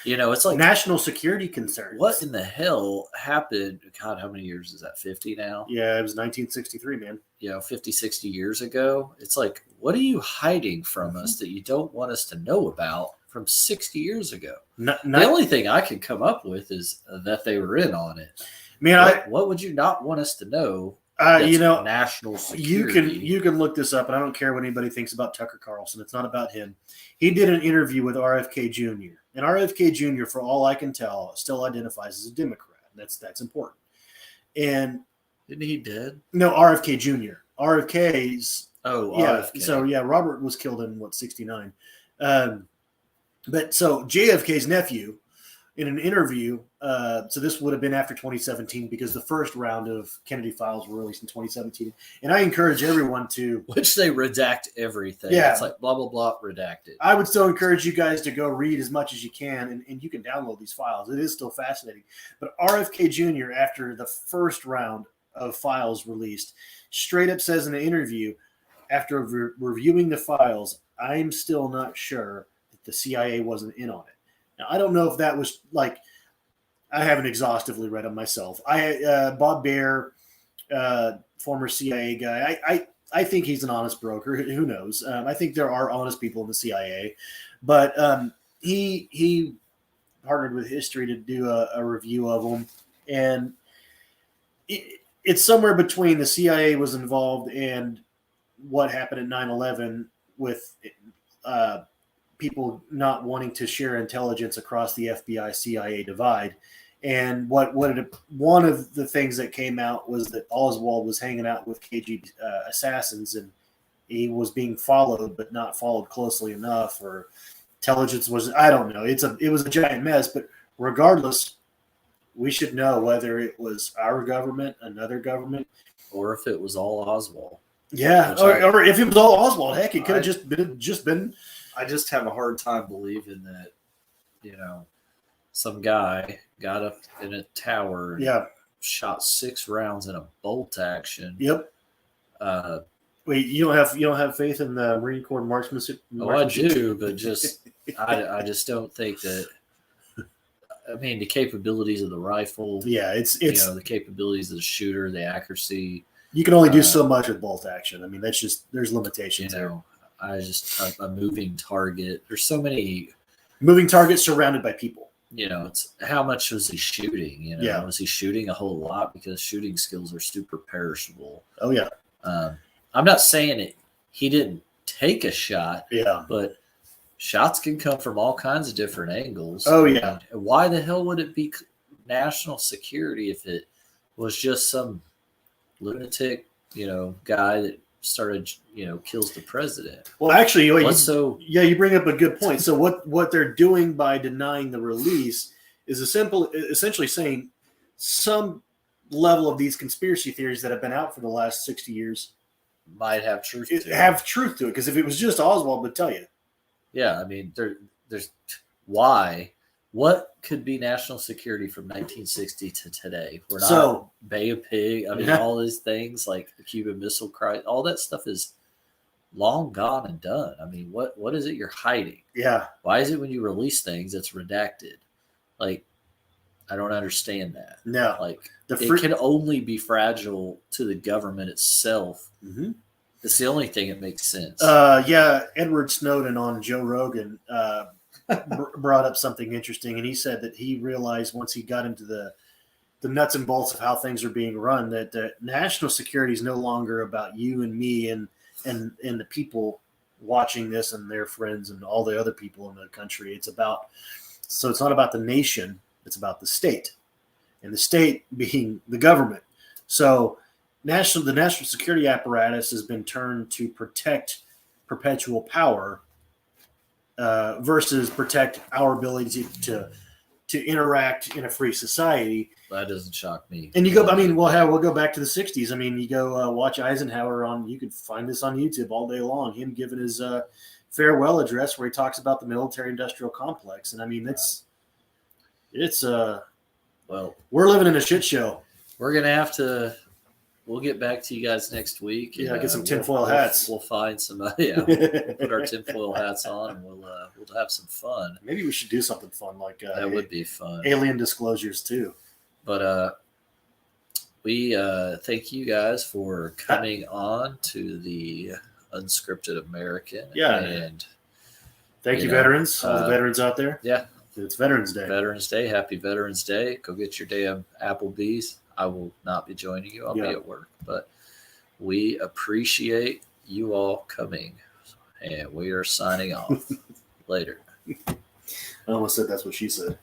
It's like national security concerns. What in the hell happened? God, how many years is that? 50 now? Yeah, it was 1963, man. 50, 60 years ago. It's like, what are you hiding from us that you don't want us to know about from 60 years ago? The only thing I can come up with is that they were in on it. Man, what would you not want us to know? National security. You can look this up, and I don't care what anybody thinks about Tucker Carlson. It's not about him. He did an interview with RFK Jr. And RFK Jr., for all I can tell, still identifies as a Democrat. That's important. And isn't he dead? No, RFK Jr. RFK's. Oh, yeah. RFK. So yeah, Robert was killed in 69. But so JFK's nephew, in an interview, so this would have been after 2017 because the first round of Kennedy files were released in 2017. And I encourage everyone to... Which they redact everything. Yeah. It's like blah, blah, blah, redacted. I would still encourage you guys to go read as much as you can, and you can download these files. It is still fascinating. But RFK Jr., after the first round of files released, straight up says in an interview, after reviewing the files, I'm still not sure that the CIA wasn't in on it. Now, I don't know if that was like, I haven't exhaustively read them myself. Bob Baer, former CIA guy, I think he's an honest broker. Who knows? I think there are honest people in the CIA, but he partnered with history to do a review of them. And it's somewhere between the CIA was involved and what happened at 9/11 with people not wanting to share intelligence across the FBI CIA divide. And one of the things that came out was that Oswald was hanging out with KGB assassins, and he was being followed, but not followed closely enough, or intelligence was, I don't know. It was a giant mess, but regardless, we should know whether it was our government, another government, or if it was all Oswald. Yeah. Or if it was all Oswald, heck, it could have just been. I just have a hard time believing that, some guy got up in a tower and shot 6 rounds in a bolt action. Yep. Wait, you don't have faith in the Marine Corps marksmanship? Oh, I do, but I just don't think that. I mean, the capabilities of the rifle. Yeah, it's the capabilities of the shooter, the accuracy. You can only do so much with bolt action. I mean, there's limitations there. A moving target. There's so many moving targets surrounded by people. It's how much was he shooting? Was he shooting a whole lot? Because shooting skills are super perishable. Oh yeah. I'm not saying he didn't take a shot. Yeah. But shots can come from all kinds of different angles. Oh yeah. Why the hell would it be national security if it was just some lunatic, guy that started, kills the president? Well, actually, you bring up a good point. So what they're doing by denying the release is essentially saying some level of these conspiracy theories that have been out for the last 60 years might have truth to it. Have truth to it, because if it was just Oswald, would tell you. Yeah, I mean, there's why. What could be national security from 1960 to today? We're not Bay of Pig. I mean, all these things like the Cuban Missile Crisis, all that stuff is long gone and done. I mean, what is it you're hiding? Yeah. Why is it when you release things it's redacted? Like, I don't understand that. No. Like, it can only be fragile to the government itself. Mm-hmm. It's the only thing that makes sense. Yeah, Edward Snowden on Joe Rogan brought up something interesting, and he said that he realized once he got into the nuts and bolts of how things are being run that national security is no longer about you and me and the people watching this and their friends and all the other people in the country. It's not about the nation, it's about the state, and the state being the government. So the national security apparatus has been turned to protect perpetual power versus protect our ability to interact in a free society. That doesn't shock me. And you go, I mean, we'll go back to the 60s. I mean, you go watch Eisenhower you could find this on YouTube all day long, him giving his farewell address where he talks about the military-industrial complex. And I mean, well, we're living in a shit show. We're going to have to, we'll get back to you guys next week. Yeah, get some tinfoil hats. We'll find some, we'll put our tinfoil hats on and we'll have some fun. Maybe we should do something fun like that would be fun. Alien Disclosures too. But we thank you guys for coming on to the Unscripted American. Yeah. And thank you, veterans, all the veterans out there. Yeah. It's Veterans Day. Veterans Day. Happy Veterans Day. Go get your damn Applebee's. I will not be joining you. I'll be at work. But we appreciate you all coming. And we are signing off. Later. I almost said that's what she said.